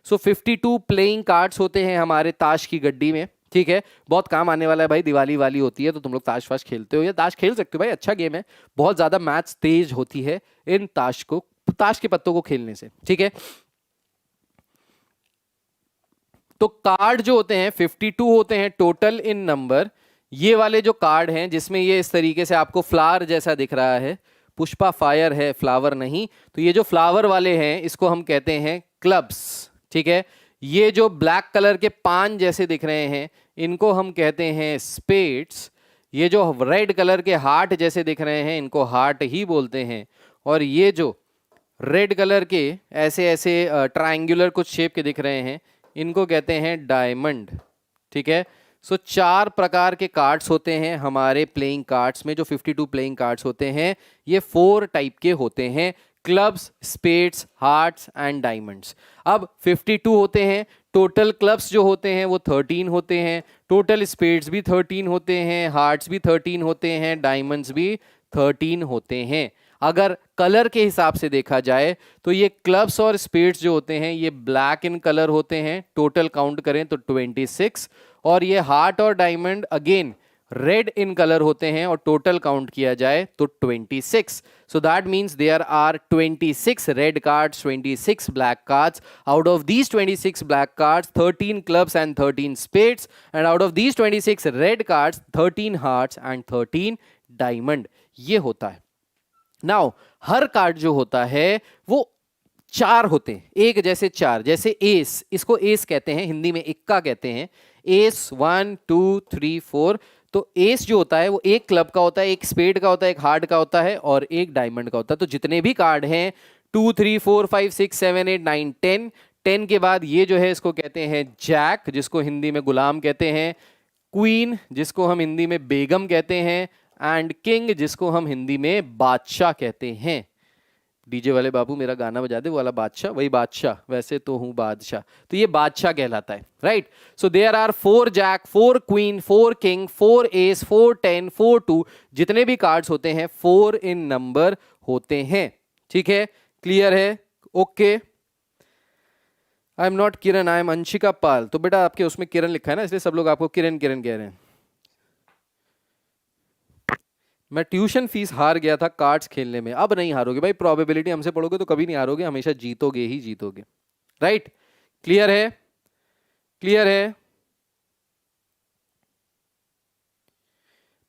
सो 52 प्लेइंग कार्ड्स होते हैं हमारे ताश की गड्डी में, ठीक है। बहुत काम आने वाला है भाई, दिवाली वाली होती है तो तुम लोग ताश वाश खेलते हो या ताश खेल सकते हो भाई, अच्छा गेम है। बहुत ज्यादा मैथ्स तेज होती है इन ताश के पत्तों को खेलने से, ठीक है। तो कार्ड जो होते हैं 52 होते हैं टोटल इन नंबर। ये वाले जो कार्ड हैं जिसमें ये इस तरीके से आपको फ्लावर जैसा दिख रहा है, पुष्पा फायर है, फ्लावर नहीं, तो ये जो फ्लावर वाले हैं इसको हम कहते हैं क्लब्स, ठीक है। ये जो ब्लैक कलर के पान जैसे दिख रहे हैं इनको हम कहते हैं स्पेड्स। ये जो रेड कलर के हार्ट जैसे दिख रहे हैं इनको हार्ट ही बोलते हैं। और ये जो रेड कलर के ऐसे ऐसे ट्रायंगुलर कुछ शेप के दिख रहे हैं इनको कहते हैं डायमंड, ठीक है। सो 4 प्रकार के कार्ड्स होते हैं हमारे प्लेइंग कार्ड्स में। जो 52 प्लेइंग कार्ड्स होते हैं ये 4 टाइप के होते हैं, clubs, spades, hearts and diamonds. अब 52 होते हैं, टोटल क्लब्स जो होते हैं वो 13 होते हैं, टोटल स्पेड्स भी 13 होते हैं, हार्ट्स भी 13 होते हैं, डायमंड्स भी 13 होते हैं। अगर कलर के हिसाब से देखा जाए तो ये क्लब्स और स्पेड्स जो होते हैं ये ब्लैक इन कलर होते हैं, टोटल काउंट करें तो 26। और ये हार्ट और diamond again red in colour होते हैं और टोटल काउंट किया जाए तो 26। So that means there are 26 red cards, 26 black cards. Out of these 26 black cards 13 clubs and 13 spades, and out of these 26 red cards 13 hearts and 13 diamond. ये होता है। Now हर card जो होता है वो 4 होते हैं, एक जैसे 4, जैसे एस, इसको एस कहते हैं, हिंदी में इक्का कहते हैं। एस 1 2 3 4। तो एस जो होता है वो एक क्लब का होता है, एक स्पेड का होता है, एक हार्ट का होता है और एक डायमंड का होता है। तो जितने भी कार्ड हैं 2 3 4 5 6 7 8 9 10, 10 के बाद ये जो है इसको कहते हैं जैक, जिसको हिंदी में गुलाम कहते हैं, क्वीन जिसको हम हिंदी में बेगम कहते हैं, एंड किंग जिसको हम हिंदी में बादशाह कहते हैं। डीजे वाले बाबू मेरा गाना बजा दे, वो वाला बादशाह, वही बादशाह, वैसे तो हूं बादशाह, तो ये बादशाह कहलाता है, right. So there are 4 jack, 4 queen, 4 king, 4 ace, 4 10, 4 2, जितने भी कार्ड्स होते हैं 4 इन नंबर होते हैं, ठीक है। क्लियर है? Okay. I am not Kiran, I am Anshika Pal. तो बेटा आपके उसमें किरण लिखा है ना, इसलिए सब लोग आपको किरण किरण कह रहे हैं। मैं ट्यूशन फीस हार गया था कार्ड्स खेलने में, अब नहीं हारोगे भाई, प्रोबेबिलिटी हमसे पढ़ोगे तो कभी नहीं हारोगे, हमेशा जीतोगे ही जीतोगे, राइट। क्लियर है? क्लियर है?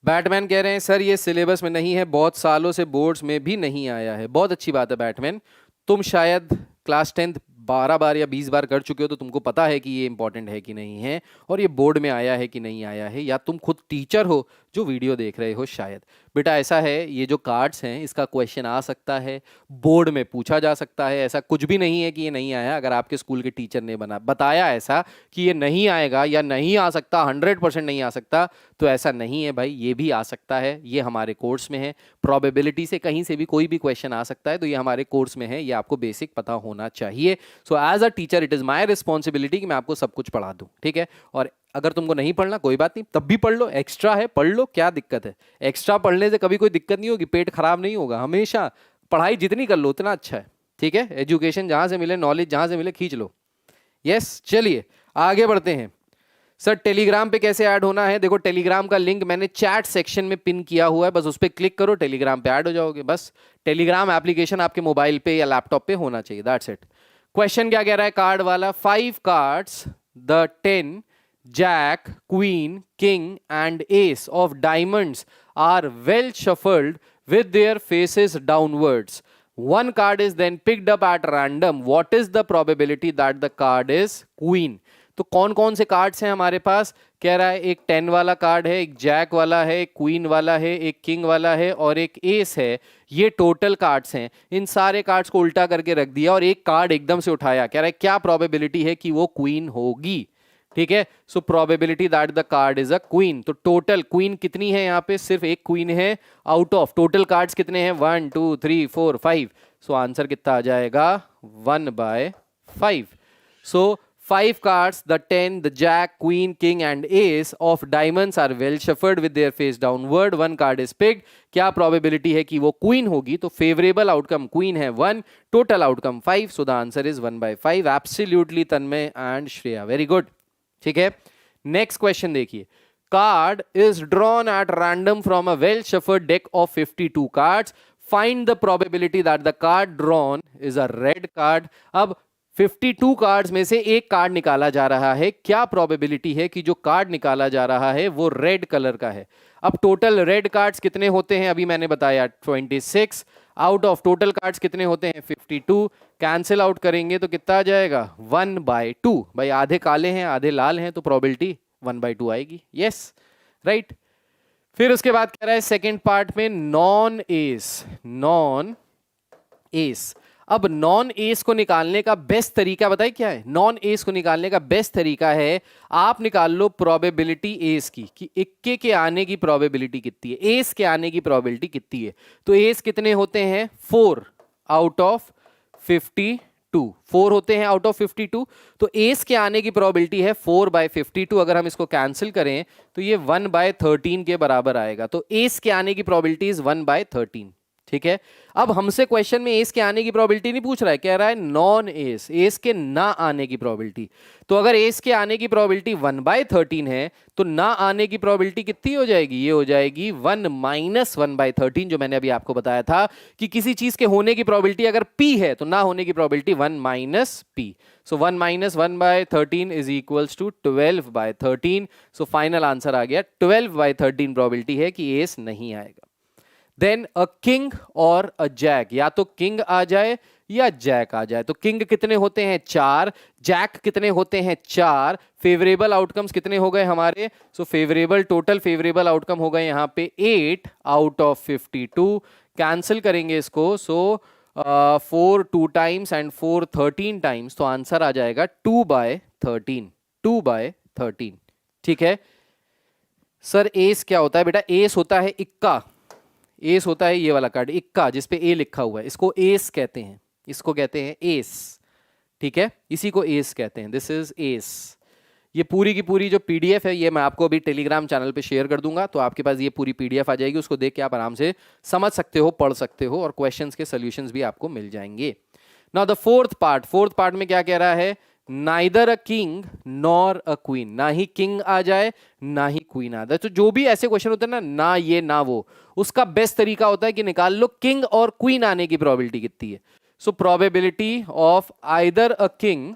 बैटमैन कह रहे हैं सर ये सिलेबस में नहीं है, बहुत सालों से बोर्ड्स में भी नहीं आया है। बहुत अच्छी बात है बैटमैन, तुम शायद क्लास 10 12 बार या 20 बार कर चुके हो तो तुमको पता है कि ये इंपॉर्टेंट है कि नहीं है और ये बोर्ड में आया है कि नहीं आया है, या तुम खुद टीचर हो जो वीडियो देख रहे हो शायद। बेटा ऐसा है, ये जो कार्ड्स हैं इसका क्वेश्चन आ सकता है, बोर्ड में पूछा जा सकता है, ऐसा कुछ भी नहीं है कि ये नहीं आया। अगर आपके स्कूल के टीचर ने बताया ऐसा कि ये नहीं आएगा या नहीं आ सकता, 100% नहीं आ सकता, तो ऐसा नहीं है भाई, ये भी आ सकता है। ये हमारे कोर्स में है, प्रोबेबिलिटी से कहीं से भी कोई भी क्वेश्चन आ सकता है, तो ये हमारे कोर्स में है, ये आपको बेसिक पता होना चाहिए। So as a teacher it is my responsibility कि मैं आपको सब कुछ पढ़ा दूं, ठीक है। और अगर तुमको नहीं पढ़ना कोई बात नहीं, तब भी पढ़ लो, एक्स्ट्रा है पढ़ लो, क्या दिक्कत है। एक्स्ट्रा पढ़ने से कभी कोई दिक्कत नहीं होगी, पेट खराब नहीं होगा, हमेशा पढ़ाई जितनी कर लो उतना अच्छा है, ठीक है। एजुकेशन जहां से मिले, नॉलेज जहां से मिले खींच लो। यस, चलिए आगे बढ़ते हैं। सर टेलीग्राम पे कैसे ऐड होना है? देखो टेलीग्राम का लिंक मैंने चैट सेक्शन में पिन किया हुआ है, बस उस पर क्लिक करो, टेलीग्राम पे ऐड हो जाओगे। बस टेलीग्राम एप्लीकेशन आपके मोबाइल पे या लैपटॉप पे होना चाहिए, दैट्स इट। क्वेश्चन क्या कह रहा है कार्ड वाला? 5 cards, the 10 Jack, Queen, King and Ace of diamonds are well shuffled with their faces downwards. One card is then picked up at random. What is the probability that the card is queen? तो कौन कौन से cards हैं हमारे पास? कह रहा है एक 10 वाला कार्ड है, एक जैक वाला है, एक क्वीन वाला है, एक किंग वाला है और एक एस है. ये टोटल कार्ड्स हैं. इन सारे कार्ड्स को उल्टा करके रख दिया और एक कार्ड एकदम से उठाया. कह रहा है क्या प्रोबेबिलिटी है कि वो क्वीन होगी. ठीक है, so probability that the card is a queen. तो टोटल क्वीन कितनी है यहाँ पे? सिर्फ एक क्वीन है आउट ऑफ टोटल कार्ड्स कितने हैं? 1 2 3 4 5. सो आंसर कितना आ जाएगा? 1/5. सो 5 cards, the 10, the jack, queen, king and ace of diamonds are well shuffled with their face downward. One card is picked. क्या probability है कि वो queen होगी? तो favorable outcome queen है 1, total outcome 5. So the answer is 1/5. Absolutely Tanmay and Shreya. Very good. ठीक है, next question देखिए. Card is drawn at random from a well shuffled deck of 52 cards. Find the probability that the card drawn is a red card. अब 52 cards में से एक card निकाला जा रहा है. क्या प्रोबेबिलिटी है कि जो कार्ड निकाला जा रहा है वो रेड कलर का है? अब टोटल रेड कार्ड्स कितने होते हैं? अभी मैंने बताया 26. आउट ऑफ टोटल कार्ड्स कितने होते हैं? 52. कैंसिल आउट करेंगे तो कितना आ जाएगा? 1/2. भाई आधे काले हैं आधे लाल हैं तो प्रोबेबिलिटी 1/2 आएगी. Yes, right. फिर उसके बाद कह रहा है सेकेंड पार्ट में नॉन एस. अब नॉन एस को निकालने का बेस्ट तरीका बताइए क्या है? नॉन एस को निकालने का बेस्ट तरीका है आप निकाल लो प्रोबेबिलिटी एस की कि इक्के के आने की प्रोबेबिलिटी कितनी है, एस के आने की प्रोबेबिलिटी कितनी है. तो एस कितने होते हैं? 4 आउट ऑफ 52. 4 होते हैं आउट ऑफ 52. तो एस के आने की प्रोबेबिलिटी है 4/52. अगर हम इसको कैंसिल करें तो ये 1/13 के बराबर आएगा. तो एस के आने की प्रोबेबिलिटी इज 1/13. ठीक है, अब हमसे क्वेश्चन में एस के आने की प्रोबेबिलिटी नहीं पूछ रहा है, कह रहा है नॉन एस, एस के ना आने की प्रोबेबिलिटी. तो अगर एस के आने की प्रोबेबिलिटी 1/13 है तो ना आने की प्रोबेबिलिटी कितनी हो जाएगी? ये हो जाएगी 1 - 1/13, जो मैंने अभी आपको बताया था कि किसी चीज के होने की प्रोबेबिलिटी अगर p है तो ना होने की probability 1 - p. So 1 - 1/13 is equals to 12/13. So final answer आ गया 12/13 प्रोबेबिलिटी है कि एस नहीं आएगा. देन अ किंग और अ जैक, या तो किंग आ जाए या जैक आ जाए. तो किंग कितने होते हैं? 4. जैक कितने होते हैं? 4. फेवरेबल आउटकम्स कितने हो गए हमारे? So favourable, total favourable outcome हो गए यहाँ पे 8 आउट ऑफ 52. कैंसिल करेंगे इसको. सो 4 2 टाइम्स एंड 4 13 टाइम्स. तो आंसर आ जाएगा 2/13. 2/13. ठीक है सर. एस क्या होता है बेटा? एस होता है इक्का. एस होता है ये वाला कार्ड इक्का जिसपे ए लिखा हुआ है, इसको एस कहते हैं. इसको कहते हैं एस. ठीक है, इसी को एस कहते हैं. This is S. ये पूरी की पूरी जो पीडीएफ है ये मैं आपको अभी टेलीग्राम चैनल पे शेयर कर दूंगा. तो आपके पास ये पूरी पीडीएफ आ जाएगी. उसको देख के आप आराम से समझ सकते हो, पढ़ सकते हो और क्वेश्चंस के सॉल्यूशंस भी आपको मिल जाएंगे. नाउ द फोर्थ पार्ट में क्या कह रहा है? Neither a king nor a queen. ना ही किंग आ जाए ना ही क्वीन आ जाए. तो जो भी ऐसे क्वेश्चन होते हैं ना ये ना वो, उसका बेस्ट तरीका होता है कि निकाल लो किंग और क्वीन आने की प्रोबेबिलिटी कितनी है. सो probability of either a king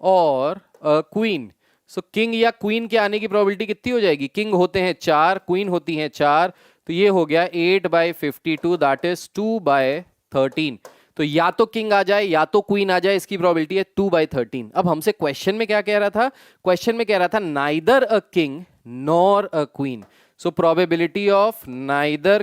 और अ क्वीन. सो किंग या क्वीन के आने की प्रोबेबिलिटी कितनी हो जाएगी? किंग होते हैं 4, क्वीन होती हैं 4. तो ये हो गया 8/52, दैट इज 2/13. तो या तो किंग आ जाए या तो क्वीन आ जाए, इसकी प्रोबेबिलिटी है 2/13. अब हमसे क्वेश्चन में क्या कह रहा था? क्वेश्चन में कह रहा था neither a king nor a queen. So probability of neither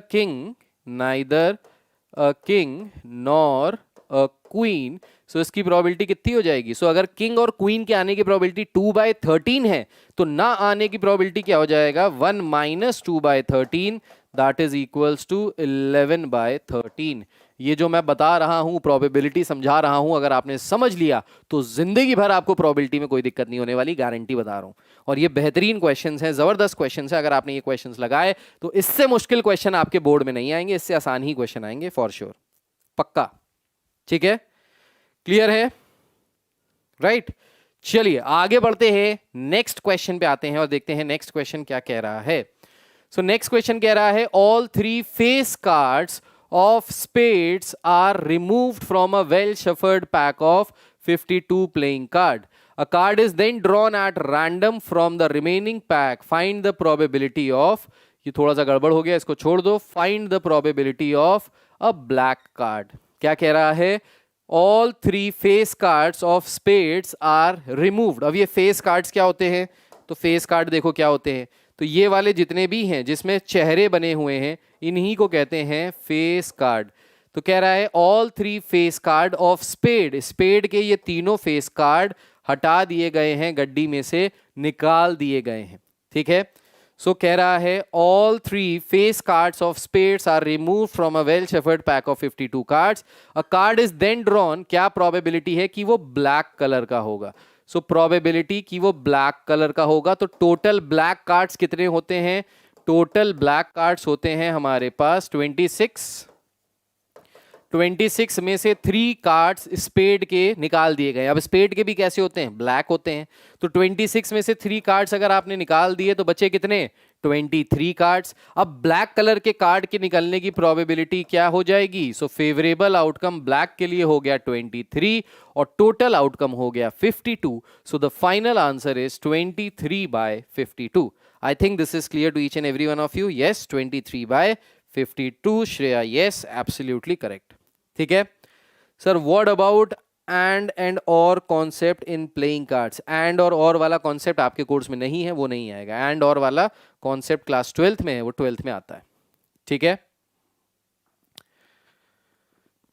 a king nor a queen. So इसकी प्रोबेबिलिटी कितनी हो जाएगी? सो अगर किंग और क्वीन के आने की प्रोबेबिलिटी 2/13 है तो ना आने की प्रोबेबिलिटी क्या हो जाएगा? 1 - 2/13, दैट इज इक्वल्स टू 11/13. ये जो मैं बता रहा हूं, प्रोबेबिलिटी समझा रहा हूं, अगर आपने समझ लिया तो जिंदगी भर आपको प्रोबेबिलिटी में कोई दिक्कत नहीं होने वाली, गारंटी बता रहा हूं. और ये बेहतरीन क्वेश्चंस हैं, जबरदस्त क्वेश्चंस हैं. अगर आपने ये क्वेश्चंस लगाए तो इससे मुश्किल क्वेश्चन आपके बोर्ड में नहीं आएंगे, इससे आसान ही क्वेश्चन आएंगे फॉर श्योर, पक्का. ठीक है, क्लियर है? राइट. चलिए आगे बढ़ते हैं, नेक्स्ट क्वेश्चन पे आते हैं और देखते हैं नेक्स्ट क्वेश्चन क्या कह रहा है. सो नेक्स्ट क्वेश्चन कह रहा है all 3 face cards of spades are removed from a well shuffled pack of 52 playing card. A card is then drawn at random from the remaining pack. Find the probability of, ये थोड़ा सा गड़बड़ हो गया, इसको छोड़ दो. Find the probability of a black card. क्या कह रहा है? All three face cards of spades are removed. अब ये face cards क्या होते हैं? तो face card देखो क्या होते हैं. तो ये वाले जितने भी हैं जिसमें चेहरे बने हुए हैं, इन्हीं को कहते हैं face card. तो कह रहा है all three face card of spade, spade के ये तीनों फेस कार्ड हटा दिए गए हैं, गड्डी में से निकाल दिए गए हैं. ठीक है. सो कह रहा है all three face cards of spades are remove from a well shuffled pack of 52 cards. A card is then drawn. क्या प्रोबेबिलिटी है कि वो ब्लैक कलर का होगा? सो प्रोबेबिलिटी कि वो ब्लैक कलर का होगा. तो टोटल ब्लैक कार्ड्स कितने होते हैं? टोटल ब्लैक कार्ड्स होते हैं हमारे पास 26. 26 में से 3 कार्ड्स स्पेड के निकाल दिए गए. अब स्पेड के भी कैसे होते हैं? ब्लैक होते हैं. तो 26 में से 3 कार्ड्स अगर आपने निकाल दिए तो बचे कितने? 23 कार्ड्स. अब ब्लैक कलर के कार्ड के निकलने की प्रोबेबिलिटी क्या हो जाएगी? सो फेवरेबल आउटकम ब्लैक के लिए हो गया 23 और टोटल आउटकम हो गया 52. So the final answer is 23/52. I think this is clear to each and every one of you. Yes, 23/52. Shreya, yes, absolutely correct. ठीक है सर. व्हाट अबाउट एंड और concept in playing cards? And और वाला concept आपके course में नहीं है, वो नहीं आएगा. एंड और वाला कॉन्सेप्ट क्लास 12th में है, वो 12th में आता है. ठीक है.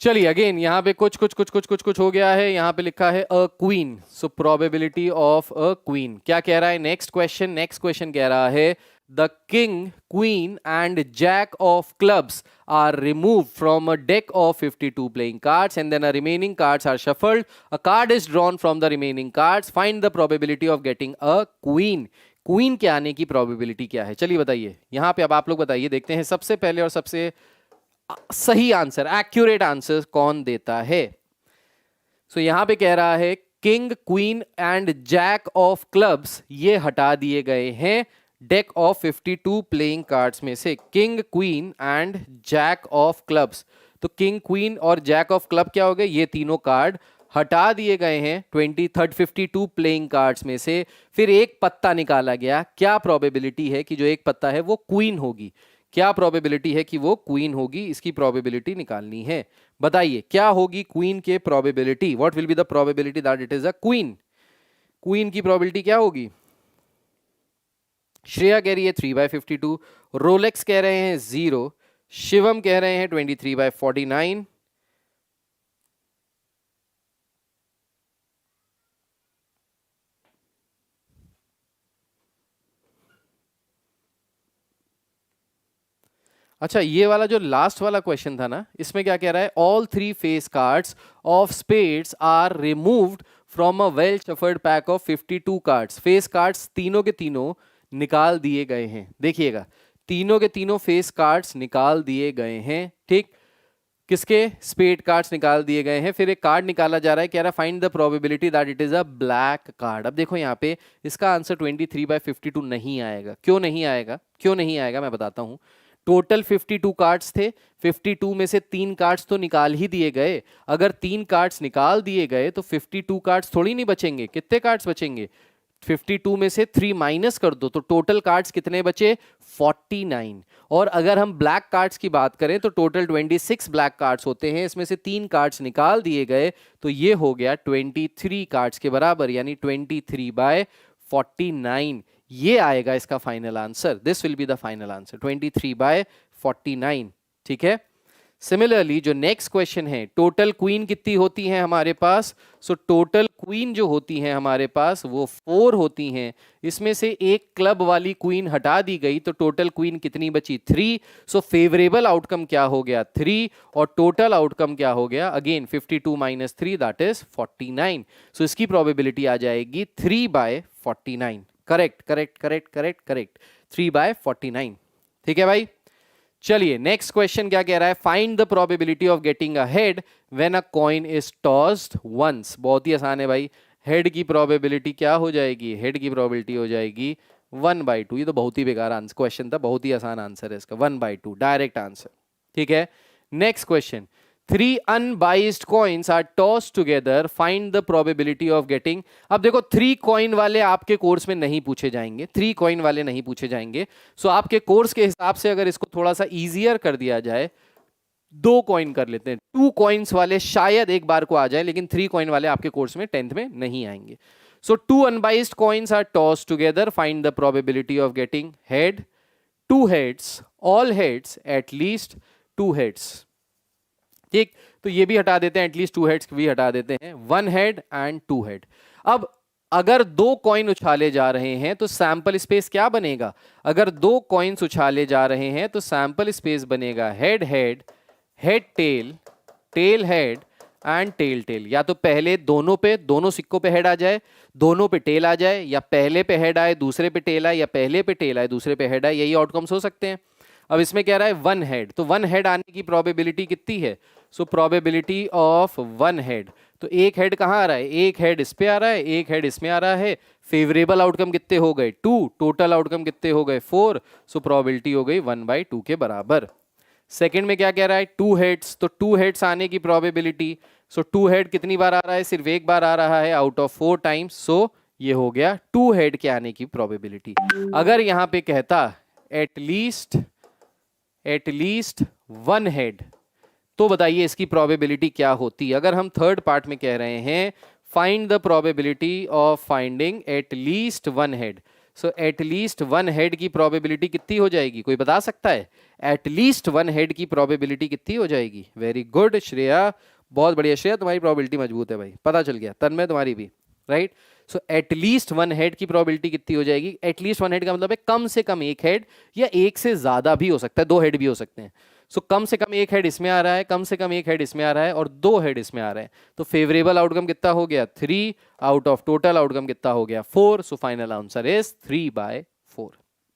चलिए अगेन यहाँ पे कुछ हो गया है. यहाँ पे लिखा है अ queen. So probability of a queen. क्या कह रहा है नेक्स्ट क्वेश्चन कह रहा है the king, queen and jack of clubs are removed from a deck of 52 playing cards and then a remaining cards are shuffled. A card is drawn from the remaining cards. Find the probability of getting a queen. Queen के आने की probability क्या है? चलिए बताइए. यहां पे अब आप लोग बताइए, देखते हैं सबसे पहले और सबसे सही आंसर, एक्यूरेट आंसर कौन देता है. सो यहां पे कह रहा है king, queen and jack of clubs ये हटा दिए गए हैं डेक ऑफ 52 प्लेइंग कार्ड्स में से. King, queen and jack of clubs. तो किंग, क्वीन और जैक ऑफ क्लब क्या हो गए? ये तीनों कार्ड हटा दिए गए हैं 52 प्लेइंग कार्ड्स में से. फिर एक पत्ता निकाला गया. क्या प्रोबेबिलिटी है कि जो एक पत्ता है वो क्वीन होगी? क्या प्रोबेबिलिटी है कि वो क्वीन होगी? इसकी प्रोबेबिलिटी निकालनी है. बताइए क्या होगी क्वीन के probability? What will be the probability that it is a queen? Queen की प्रोबेबिलिटी क्या होगी? श्रेया कह रही है 3/52. रोलेक्स कह रहे हैं 0. शिवम कह रहे हैं 23/49. अच्छा, ये वाला जो लास्ट वाला क्वेश्चन था ना, इसमें क्या कह रहा है? All three face cards of spades are removed from a well shuffled pack of 52 cards. Face cards तीनों के तीनों निकाल दिए गए हैं. देखिएगा, तीनों के तीनों फेस कार्ड्स निकाल दिए गए हैं. ठीक. किसके? स्पेड कार्ड्स निकाल दिए गए हैं. फिर एक कार्ड निकाला जा रहा है, कह रहा है find the probability that it is a black card. अब देखो यहाँ पे इसका आंसर 23/52 नहीं आएगा. क्यों नहीं आएगा? क्यों नहीं आएगा मैं बताता हूँ. टोटल 52 कार्ड्स थे. 52 में से 3 कार्ड्स तो निकाल ही दिए गए. अगर 3 कार्ड्स निकाल दिए गए तो 52 कार्ड्स थोड़ी नहीं बचेंगे. कितने कार्ड्स बचेंगे? 52 में से 3 माइनस कर दो तो टोटल कार्ड्स कितने बचे? 49. और अगर हम ब्लैक कार्ड्स की बात करें तो टोटल 26 ब्लैक कार्ड्स होते हैं. इसमें से 3 कार्ड्स निकाल दिए गए तो ये हो गया 23 कार्ड्स के बराबर, यानी 23/49. ये आएगा इसका final answer. This will be the final answer 23/49. ठीक है. सिमिलरली जो नेक्स्ट क्वेश्चन है, टोटल क्वीन कितनी होती हैं हमारे पास? सो टोटल क्वीन जो होती हैं हमारे पास वो 4 होती हैं. इसमें से एक क्लब वाली क्वीन हटा दी गई तो टोटल क्वीन कितनी बची? 3. सो फेवरेबल आउटकम क्या हो गया? 3. और टोटल आउटकम क्या हो गया? Again 52 - 3 that is 49. सो इसकी प्रोबेबिलिटी आ जाएगी 3/49. Correct correct correct correct correct 3/49. ठीक है भाई. चलिए नेक्स्ट क्वेश्चन क्या कह रहा है? Find the probability of getting a head when a coin is tossed once. बहुत ही आसान है भाई. हेड की प्रोबेबिलिटी क्या हो जाएगी? हेड की प्रोबेबिलिटी हो जाएगी 1/2. ये तो बहुत ही बेकार आंसर क्वेश्चन था, बहुत ही आसान आंसर है इसका. 1/2 डायरेक्ट आंसर. ठीक है. Next question, 3 unbiased coins are tossed together, find the probability of getting। अब देखो 3 कॉइन वाले आपके कोर्स में नहीं पूछे जाएंगे, 3 कॉइन वाले नहीं पूछे जाएंगे। सो आपके कोर्स के हिसाब से अगर इसको थोड़ा सा इजियर कर दिया जाए, 2 कॉइन कर लेते हैं। 2 कॉइन्स वाले शायद एक बार को आ जाए, लेकिन 3 कॉइन वाले आपके कोर्स में 10th में नहीं आएंगे। सो 2 unbiased coins are tossed together, find the probability of getting head, 2 heads, all heads, at least 2 heads। ठीक, तो ये भी हटा देते हैं, एटलीस्ट 2 हेड्स भी हटा देते हैं, 1 हेड एंड 2 हेड। अब अगर 2 कॉइन उछाले जा रहे हैं तो सैंपल स्पेस क्या बनेगा? अगर 2 कॉइन्स उछाले जा रहे हैं तो सैंपल स्पेस बनेगा head head, head tail, tail head and tail tail. या तो पहले दोनों सिक्कों पे हेड आ जाए, दोनों पे टेल आ जाए, या पहले पे हेड आए दूसरे पे टेल आए, या पहले पे टेल आए दूसरे पे हेड आए। यही आउटकम्स हो सकते हैं। अब इसमें कह रहा है 1 हेड, तो 1 हेड आने की प्रोबेबिलिटी कितनी है? सो प्रोबेबिलिटी ऑफ 1 हेड, तो एक हेड कहाँ आ रहा है? एक हेड इस पे आ रहा है, एक हेड इसमें आ रहा है। फेवरेबल आउटकम कितने हो गए? 2, टोटल आउटकम कितने हो गए? 4। सो प्रोबेबिलिटी हो गई 1/2 के बराबर। सेकंड में क्या कह रहा है? 2 हेड्स, तो 2 हेड्स आने की प्रोबेबिलिटी, सो 2 हेड कितनी बार आ रहा है? सिर्फ एक बार आ रहा है आउट ऑफ 4 टाइम्स। सो ये हो गया 2 हेड के आने की प्रोबेबिलिटी। अगर यहां पे कहता एटलीस्ट 1 हेड, तो बताइए इसकी प्रोबेबिलिटी क्या होती? अगर हम थर्ड पार्ट में कह रहे हैं find the probability of finding at least 1 head, so at least 1 head की प्रोबेबिलिटी कितनी हो जाएगी? कोई बता सकता है? एटलीस्ट 1 हेड की प्रोबेबिलिटी कितनी हो जाएगी? वेरी गुड श्रेया, बहुत बढ़िया श्रेया, तुम्हारी प्रोबेबिलिटी मजबूत है भाई, पता चल गया। तन्मय तुम्हारी भी, राइट। सो एटलीस्ट 1 हेड की प्रोबेबिलिटी कितनी हो जाएगी? एटलीस्ट 1 हेड का मतलब है कम से कम एक हेड, या एक से ज्यादा भी हो सकता है, 2 हेड भी हो सकते हैं। सो कम से कम एक हेड इसमें आ रहा है, कम से कम एक हेड इसमें आ रहा है, और 2 हेड इसमें आ रहे हैं। तो फेवरेबल आउटकम कितना हो गया? 3 आउट ऑफ टोटल आउटकम कितना हो गया? 4। So final answer is 3/4।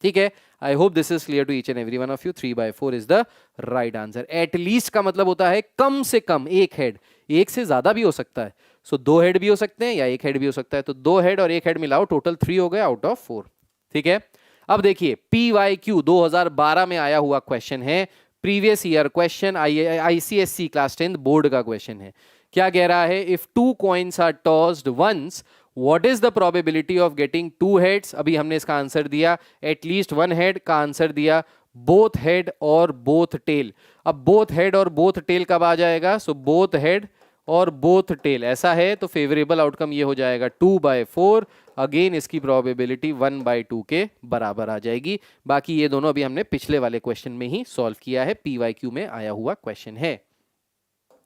ठीक है, I hope this is clear to each and every one of you. 3/4 is the right answer. At least का मतलब होता है कम से कम एक हेड, एक से ज्यादा भी हो सकता है। सो 2 हेड भी हो सकते हैं या एक हेड भी हो सकता है। तो 2 हेड और एक हेड मिलाओ, टोटल 3 हो गए आउट ऑफ 4। ठीक है, अब देखिए PYQ 2012 में आया हुआ क्वेश्चन है, previous year question, ICSE class 10 board का क्वेश्चन है। क्या कह रहा है? If 2 coins are tossed once, what is the probability of getting 2 heads? अभी हमने इसका आंसर दिया एटलीस्ट 1 हेड का आंसर दिया बोथ हेड और बोथ टेल। अब बोथ हेड और बोथ टेल कब आ जाएगा? सो बोथ हेड और बोथ टेल ऐसा है तो फेवरेबल आउटकम ये हो जाएगा 2/4। अगेन इसकी प्रोबेबिलिटी 1/2 के बराबर आ जाएगी। बाकी ये दोनों अभी हमने पिछले वाले क्वेश्चन में ही सॉल्व किया है, PYQ में आया हुआ क्वेश्चन है।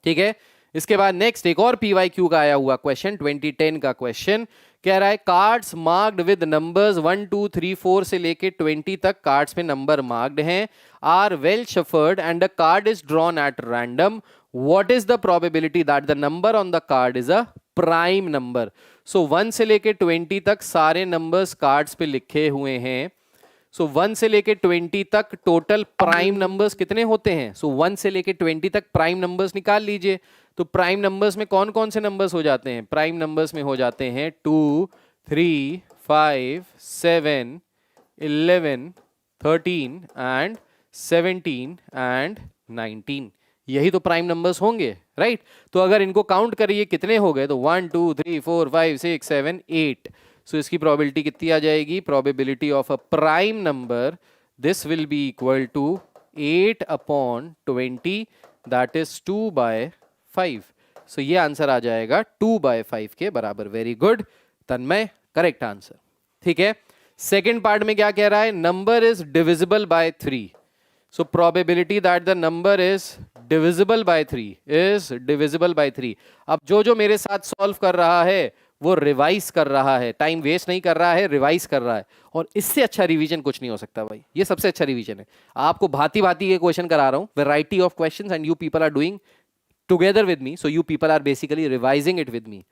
ठीक है, इसके बाद नेक्स्ट एक और PYQ का आया हुआ क्वेश्चन, 2010 का क्वेश्चन कह रहा है कार्ड्स मार्क्ड विद नंबर्स 1 2 3 4 से लेके 20 तक कार्ड्स में नंबर मार्क्ड हैं, are well shuffled and the card is drawn at random. What is the probability that the number on the card is a prime number? So 1 से लेके 20 तक सारे numbers cards पे लिखे हुए हैं। सो 1 से लेके 20 तक टोटल प्राइम नंबर्स कितने होते हैं? सो 1 से लेके 20 तक प्राइम नंबर्स निकाल लीजिए। तो प्राइम नंबर्स में कौन कौन से नंबर्स हो जाते हैं? प्राइम नंबर्स में हो जाते हैं 2 3 5 7 11 13 एंड 17 एंड 19। यही तो प्राइम नंबर्स होंगे, राइट? तो अगर इनको काउंट करिए कितने हो गए, तो 1 2 3 4 5 6 7 8। सो इसकी प्रोबेबिलिटी कितनी आ जाएगी? Probability of a prime number, this will be equal to 8/20, that is 2/5। सो ये आंसर आ जाएगा 2/5 के बराबर। Very good Tanmay, correct answer. ठीक है, सेकेंड पार्ट में क्या कह रहा है? Number is divisible by 3। So probability that the number is divisible by 3 is divisible by 3। अब जो मेरे साथ सॉल्व कर रहा है वो रिवाइज कर रहा है, टाइम वेस्ट नहीं कर रहा है, रिवाइज कर रहा है। और इससे अच्छा रिवीजन कुछ नहीं हो सकता भाई, ये सबसे अच्छा रिवीजन है। आपको भांति भांति के क्वेश्चन करा रहा हूं, variety of questions, and you people are doing together with me, so you people are basically revising it with me.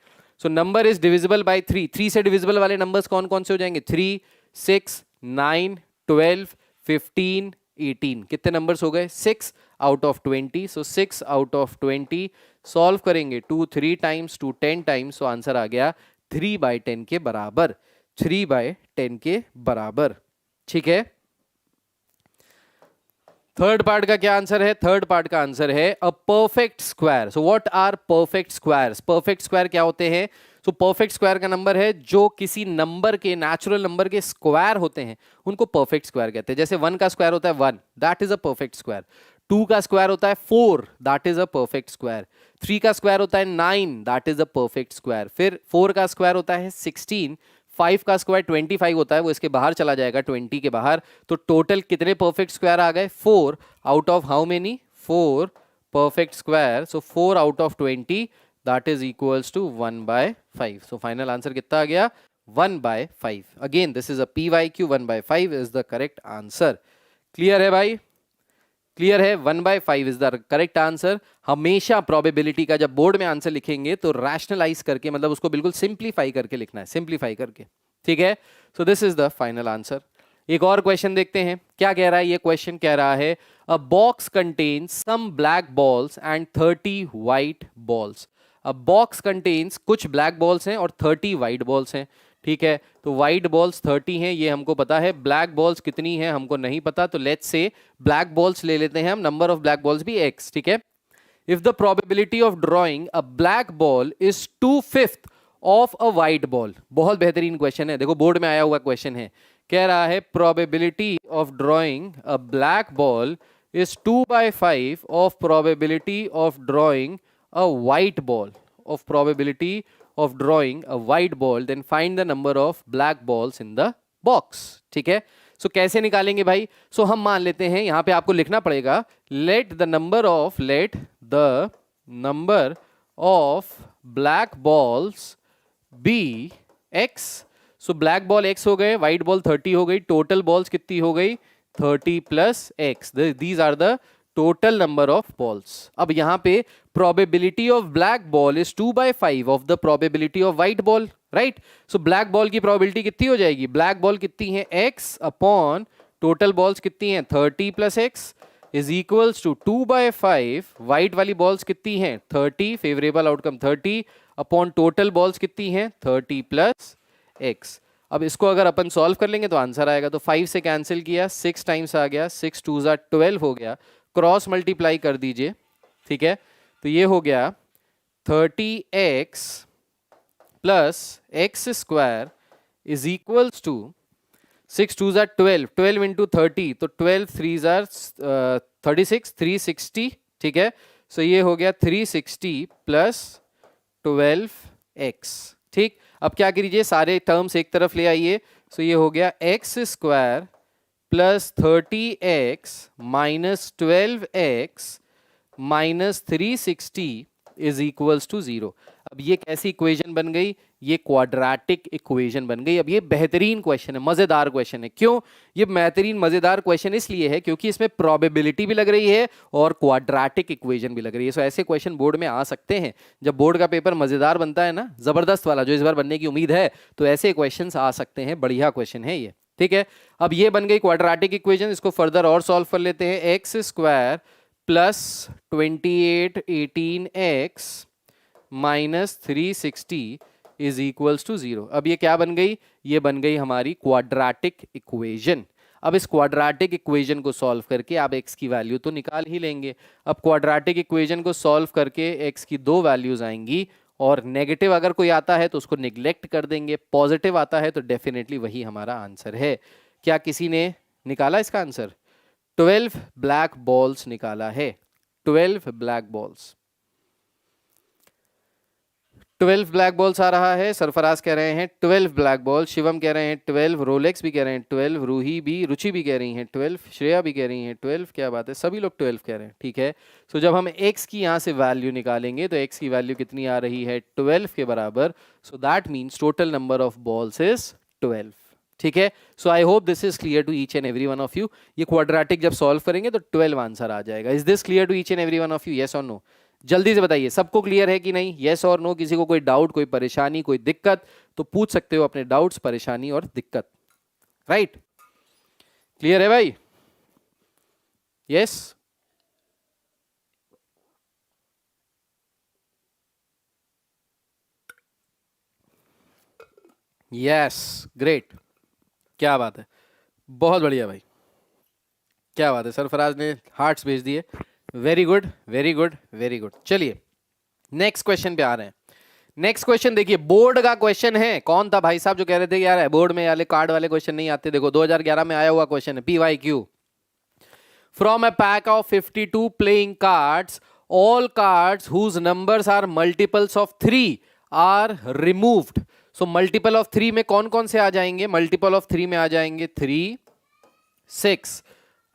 So number is divisible by 3। 3 से डिविजिबल वाले नंबर्स कौन कौन से हो जाएंगे? 3 6 9 12 15 18। कितने नंबर्स हो गए? 6 out of 20। So 6 out of 20 solve करेंगे 2 3 टाइम्स 2 10 टाइम्स। सो आंसर आ गया 3/10 के बराबर, 3/10 के बराबर। ठीक है, थर्ड पार्ट का क्या आंसर है? थर्ड पार्ट का आंसर है a perfect square. So what are perfect squares? Perfect square क्या होते हैं? सो परफेक्ट स्क्वायर का नंबर है जो किसी नंबर के, नेचुरल नंबर के स्क्वायर होते हैं, उनको परफेक्ट स्क्वायर कहते हैं. जैसे 1 का स्क्वायर होता है 1, that is a perfect square. 2 का स्क्वायर होता है 4, that is a perfect square. 3 का स्क्वायर होता है 9, that is a perfect square. फिर 4 का स्क्वायर होता है 16, 5 का स्क्वायर 25 होता है, वो इसके बाहर चला जाएगा 20 के बाहर. तो टोटल कितने परफेक्ट स्क्वायर आ गए? 4 out of how many? 4 perfect square. So 4 out of 20, that is equals to 1 by 5. So final answer कितना आ गया? 1 by 5. Again, this is a PYQ. 1 by 5 is the correct answer. Clear है भाई? Clear है? 1 by 5 is the correct answer. हमेशा probability का जब board में answer लिखेंगे तो रैशनलाइज करके, मतलब उसको बिल्कुल सिंप्लीफाई करके लिखना है, सिंप्लीफाई करके. ठीक है? So this is the final answer. एक और क्वेश्चन देखते हैं क्या कह रहा है. ये क्वेश्चन कह रहा है a box contains some black balls and 30 white balls. A box contains, कुछ ब्लैक बॉल्स हैं और 30 व्हाइट बॉल्स हैं. ठीक है? तो व्हाइट बॉल्स 30 हैं, ये हमको पता है. ब्लैक बॉल्स कितनी हैं हमको नहीं पता. तो लेट्स से ब्लैक बॉल्स ले लेते हैं हम. नंबर ऑफ ब्लैक बॉल्स भी x. ठीक है? If the probability of drawing a black ball is 2/5 of a white ball. बहुत बेहतरीन क्वेश्चन है, देखो बोर्ड में आया हुआ क्वेश्चन है. कह रहा है probability of drawing a black ball is 2/5 of probability of drawing a white ball. Of probability of drawing a white ball, then find the number of black balls in the box. ठीक है? सो कैसे निकालेंगे भाई? सो हम मान लेते हैं, यहां पे आपको लिखना पड़ेगा let the number of black balls be x. So black ball x हो गए, व्हाइट बॉल 30 हो गई, टोटल बॉल्स कितनी हो गई? 30 plus x. These are the total number of balls. अब यहां पे probability of black ball is 2/5 of the probability of white ball, right? So black ball की probability कितनी हो जाएगी? black ball कितनी है? x upon total balls कितनी है? 30 plus x is equals to 2/5. white वाली balls कितनी हैं? 30, favorable outcome 30 upon total balls कितनी हैं? 30 plus x. अब इसको अगर अपन सॉल्व कर लेंगे तो आंसर आएगा. तो 5 से कैंसिल किया, 6 टाइम्स आ गया, 6 2 12 हो गया. क्रॉस मल्टीप्लाई कर दीजिए. ठीक है? तो ये हो गया 30x plus x square is equals to 6 2 12, 12 into 30, तो 12 3 36, 360. ठीक है? सो ये हो गया 360 प्लस 12x. ठीक? अब क्या कीजिए, सारे टर्म्स एक तरफ ले आइए. सो ये हो गया x square plus 30x minus 12x minus 360 is equals to 0. अब ये कैसी इक्वेशन बन गई? ये क्वाड्रेटिक इक्वेशन बन गई. अब ये बेहतरीन क्वेश्चन है, मजेदार क्वेश्चन है. क्यों ये बेहतरीन मजेदार क्वेश्चन? इसलिए है क्योंकि इसमें प्रोबेबिलिटी भी लग रही है और क्वाड्रेटिक इक्वेशन भी लग रही है. सो ऐसे क्वेश्चन बोर्ड में आ सकते हैं. जब बोर्ड का पेपर मजेदार बनता है ना, जबरदस्त वाला, जो इस बार बनने की उम्मीद है, तो ऐसे क्वेश्चन आ सकते हैं. बढ़िया क्वेश्चन है ये. ठीक है? अब ये बन गई क्वाड्रेटिक इक्वेशन. इसको फर्दर और सॉल्व कर लेते हैं. X square plus 28 18x minus 360 is equals to 0. अब ये क्या बन गई? ये बन गई हमारी क्वाड्रेटिक इक्वेशन. अब इस क्वाड्रेटिक इक्वेशन को सॉल्व करके आप x की वैल्यू तो निकाल ही लेंगे. अब क्वाड्रेटिक इक्वेशन को सॉल्व करके x की 2 वैल्यूज आएंगी, और नेगेटिव अगर कोई आता है तो उसको निग्लेक्ट कर देंगे, पॉजिटिव आता है तो डेफिनेटली वही हमारा आंसर है. क्या किसी ने निकाला इसका आंसर? 12 ब्लैक बॉल्स निकाला है. 12 ब्लैक बॉल्स, 12 ब्लैक बॉल्स आ रहा है. सरफराज कह रहे हैं 12 ब्लैक बॉल, शिवम कह रहे हैं 12, रोलेक्स भी कह रहे हैं 12, रूही भी, रुचि भी कह रही हैं 12, श्रेया भी कह रही हैं 12. क्या बात है, सभी लोग 12 कह रहे हैं. ठीक है? सो जब हम x की यहाँ से वैल्यू निकालेंगे तो x की वैल्यू कितनी आ रही है? 12 के बराबर. So that means total number of balls is 12. ठीक है? So I hope this is clear to each and every one of you. ये क्वाड्रेटिक जब सॉल्व करेंगे तो 12 आंसर आ जाएगा. Is this clear to each and every one of you? Yes और no? जल्दी से बताइए, सबको क्लियर है कि नहीं? यस और नो? किसी को कोई डाउट, कोई परेशानी, कोई दिक्कत, तो पूछ सकते हो अपने डाउट्स, परेशानी और दिक्कत. राइट? क्लियर है भाई? यस? Yes, great. क्या बात है, बहुत बढ़िया भाई. क्या बात है, सरफराज ने हार्ट्स भेज दिए। Very good very good very good. चलिए नेक्स्ट क्वेश्चन पे आ रहे हैं। नेक्स्ट क्वेश्चन देखिए, बोर्ड का क्वेश्चन है। कौन था भाई साहब जो कह रहे थे कि यार बोर्ड में वाले कार्ड वाले क्वेश्चन नहीं आते? देखो 2011 में आया हुआ क्वेश्चन है, PYQ। From a pack of 52 playing cards, all cards whose numbers are multiples of 3 are removed. So multiple of 3 में कौन कौन से आ जाएंगे? multiple of 3 में आ जाएंगे 3, 6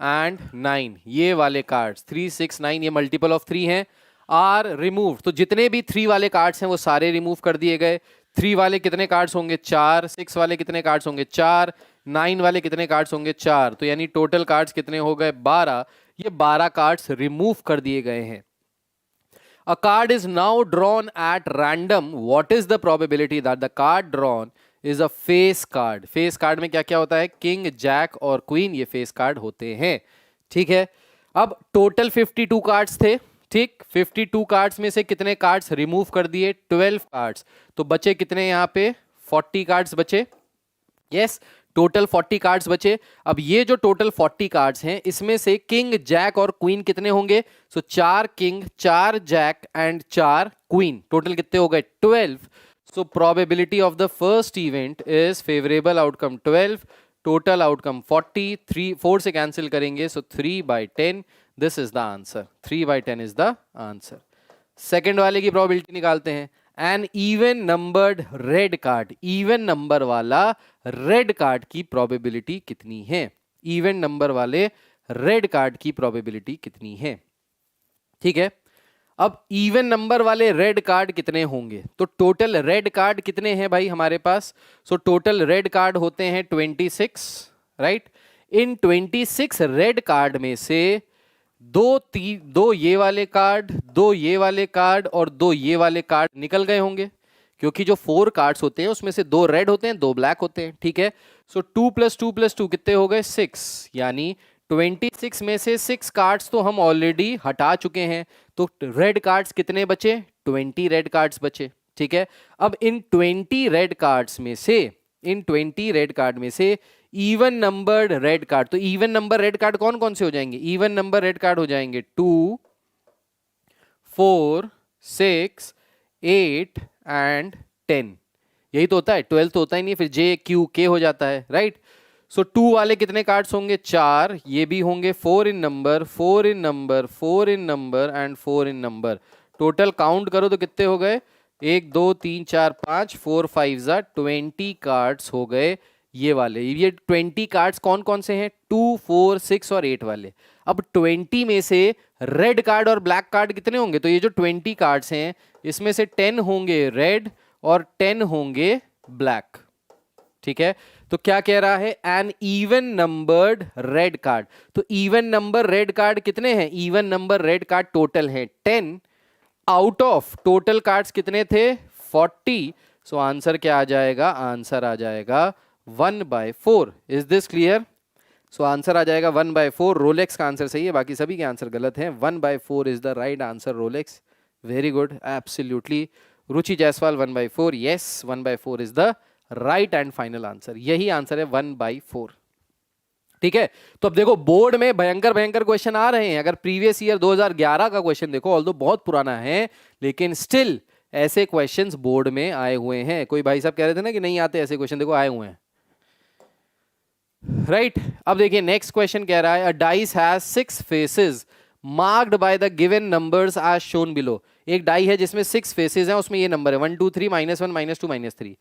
एंड 9। ये वाले कार्ड्स 3, 6, 9 ये मल्टीपल ऑफ 3 हैं। आर रिमूव, तो जितने भी 3 वाले कार्ड्स हैं वो सारे रिमूव कर दिए गए। 3 वाले कितने कार्ड्स होंगे? 4। 6 वाले कितने कार्ड्स होंगे? 4। 9 वाले कितने कार्ड्स होंगे? 4। तो यानी टोटल कार्ड्स कितने हो गए? 12। ये 12 कार्ड्स रिमूव कर दिए गए हैं। A card is now drawn at random. What is the probability that the card drawn is a face card? Face card में क्या क्या होता है? किंग, जैक और क्वीन, ये फेस कार्ड होते हैं। ठीक है, अब टोटल 52 कार्ड्स थे। ठीक, 52 कार्ड्स में से कितने कार्ड्स रिमूव कर दिए? 12 कार्ड्स। तो बचे कितने यहाँ पे? 40 कार्ड्स बचे। यस, टोटल 40 कार्ड्स बचे। अब ये जो टोटल 40 कार्ड्स हैं इसमें से किंग, जैक और क्वीन कितने होंगे? सो 4 king, 4 jack and 4 queen, total कितने हो गए? 12। सो probability of the first event is favourable outcome 12, total outcome 40। 4 से कैंसिल करेंगे, so 3/10 this is the answer. 3/10 is the answer. Second वाले की प्रोबेबिलिटी निकालते हैं। An even numbered red card, even number वाला रेड कार्ड की प्रोबेबिलिटी कितनी है? इवन नंबर वाले रेड कार्ड की प्रोबेबिलिटी कितनी है? ठीक है, अब इवन नंबर वाले रेड कार्ड कितने होंगे? तो टोटल रेड कार्ड कितने हैं भाई हमारे पास? सो टोटल रेड कार्ड होते हैं 26, राइट। इन 26 रेड कार्ड में से दो ये वाले कार्ड, 2 ये वाले कार्ड और 2 ये वाले कार्ड निकल गए होंगे, क्योंकि जो 4 कार्ड्स होते हैं उसमें से 2 रेड होते हैं, 2 ब्लैक होते हैं। ठीक है, सो 2 + 2 + 2 कितने हो गए? 6। यानी 26 में से 6 कार्ड्स तो हम ऑलरेडी हटा चुके हैं। तो रेड कार्ड्स कितने बचे? 20 रेड कार्ड्स बचे। ठीक है, अब इन 20 रेड कार्ड्स में से, इन 20 रेड कार्ड में से इवन नंबर्ड रेड कार्ड, तो इवन नंबर रेड कार्ड कौन कौन से हो जाएंगे? इवन नंबर रेड कार्ड हो जाएंगे 2, 4, 6, 8 एंड 10। यही तो होता है, 12 तो होता ही नहीं, फिर जे, क्यू, के हो जाता है, राइट। सो 2 वाले कितने कार्ड्स होंगे? 4। ये भी होंगे 4 in number, 4 in number, 4 in number and 4 in number. Total count करो तो कितने हो गए? 1, 2, 3, 4, 5, 4, 5 20 कार्ड्स हो गए ये वाले। ये 20 कार्ड्स कौन कौन से हैं? 2, 4, 6 और 8 वाले। अब 20 में से रेड कार्ड और ब्लैक कार्ड कितने होंगे? तो ये जो 20 कार्ड्स हैं इसमें से 10 होंगे रेड और 10 होंगे ब्लैक। ठीक है, तो क्या कह रहा है? An even numbered red card. तो इवन नंबर रेड कार्ड कितने हैं? Even number red card total हैं 10 आउट ऑफ टोटल कार्ड्स कितने थे? 40। सो आंसर क्या आ जाएगा? आंसर आ जाएगा 1/4। Is this clear? So answer आ जाएगा 1/4। रोलेक्स का आंसर सही है, बाकी सभी के आंसर गलत हैं। 1/4 is the right answer, Rolex. Very good, absolutely. Ruchi Jaiswal 1/4, yes 1/4 is the right and final answer. यही आंसर है 1/4। ठीक है, तो अब देखो बोर्ड में भयंकर भयंकर क्वेश्चन आ रहे हैं। अगर प्रीवियस ईयर 2011 का क्वेश्चन देखो, ऑल्दो बहुत पुराना है, लेकिन स्टिल ऐसे क्वेश्चंस बोर्ड में आए हुए हैं। कोई भाई साहब कह रहे थे ना कि नहीं आते ऐसे क्वेश्चन, देखो आए हुए हैं, राइट। अब देखिए नेक्स्ट क्वेश्चन कह रहा है, a dice has 6 faces marked by the given numbers as shown below. एक डाई है जिसमें 6 फेसेस हैं, उसमें ये नंबर है 1, 2, 3, -1, -2, -3।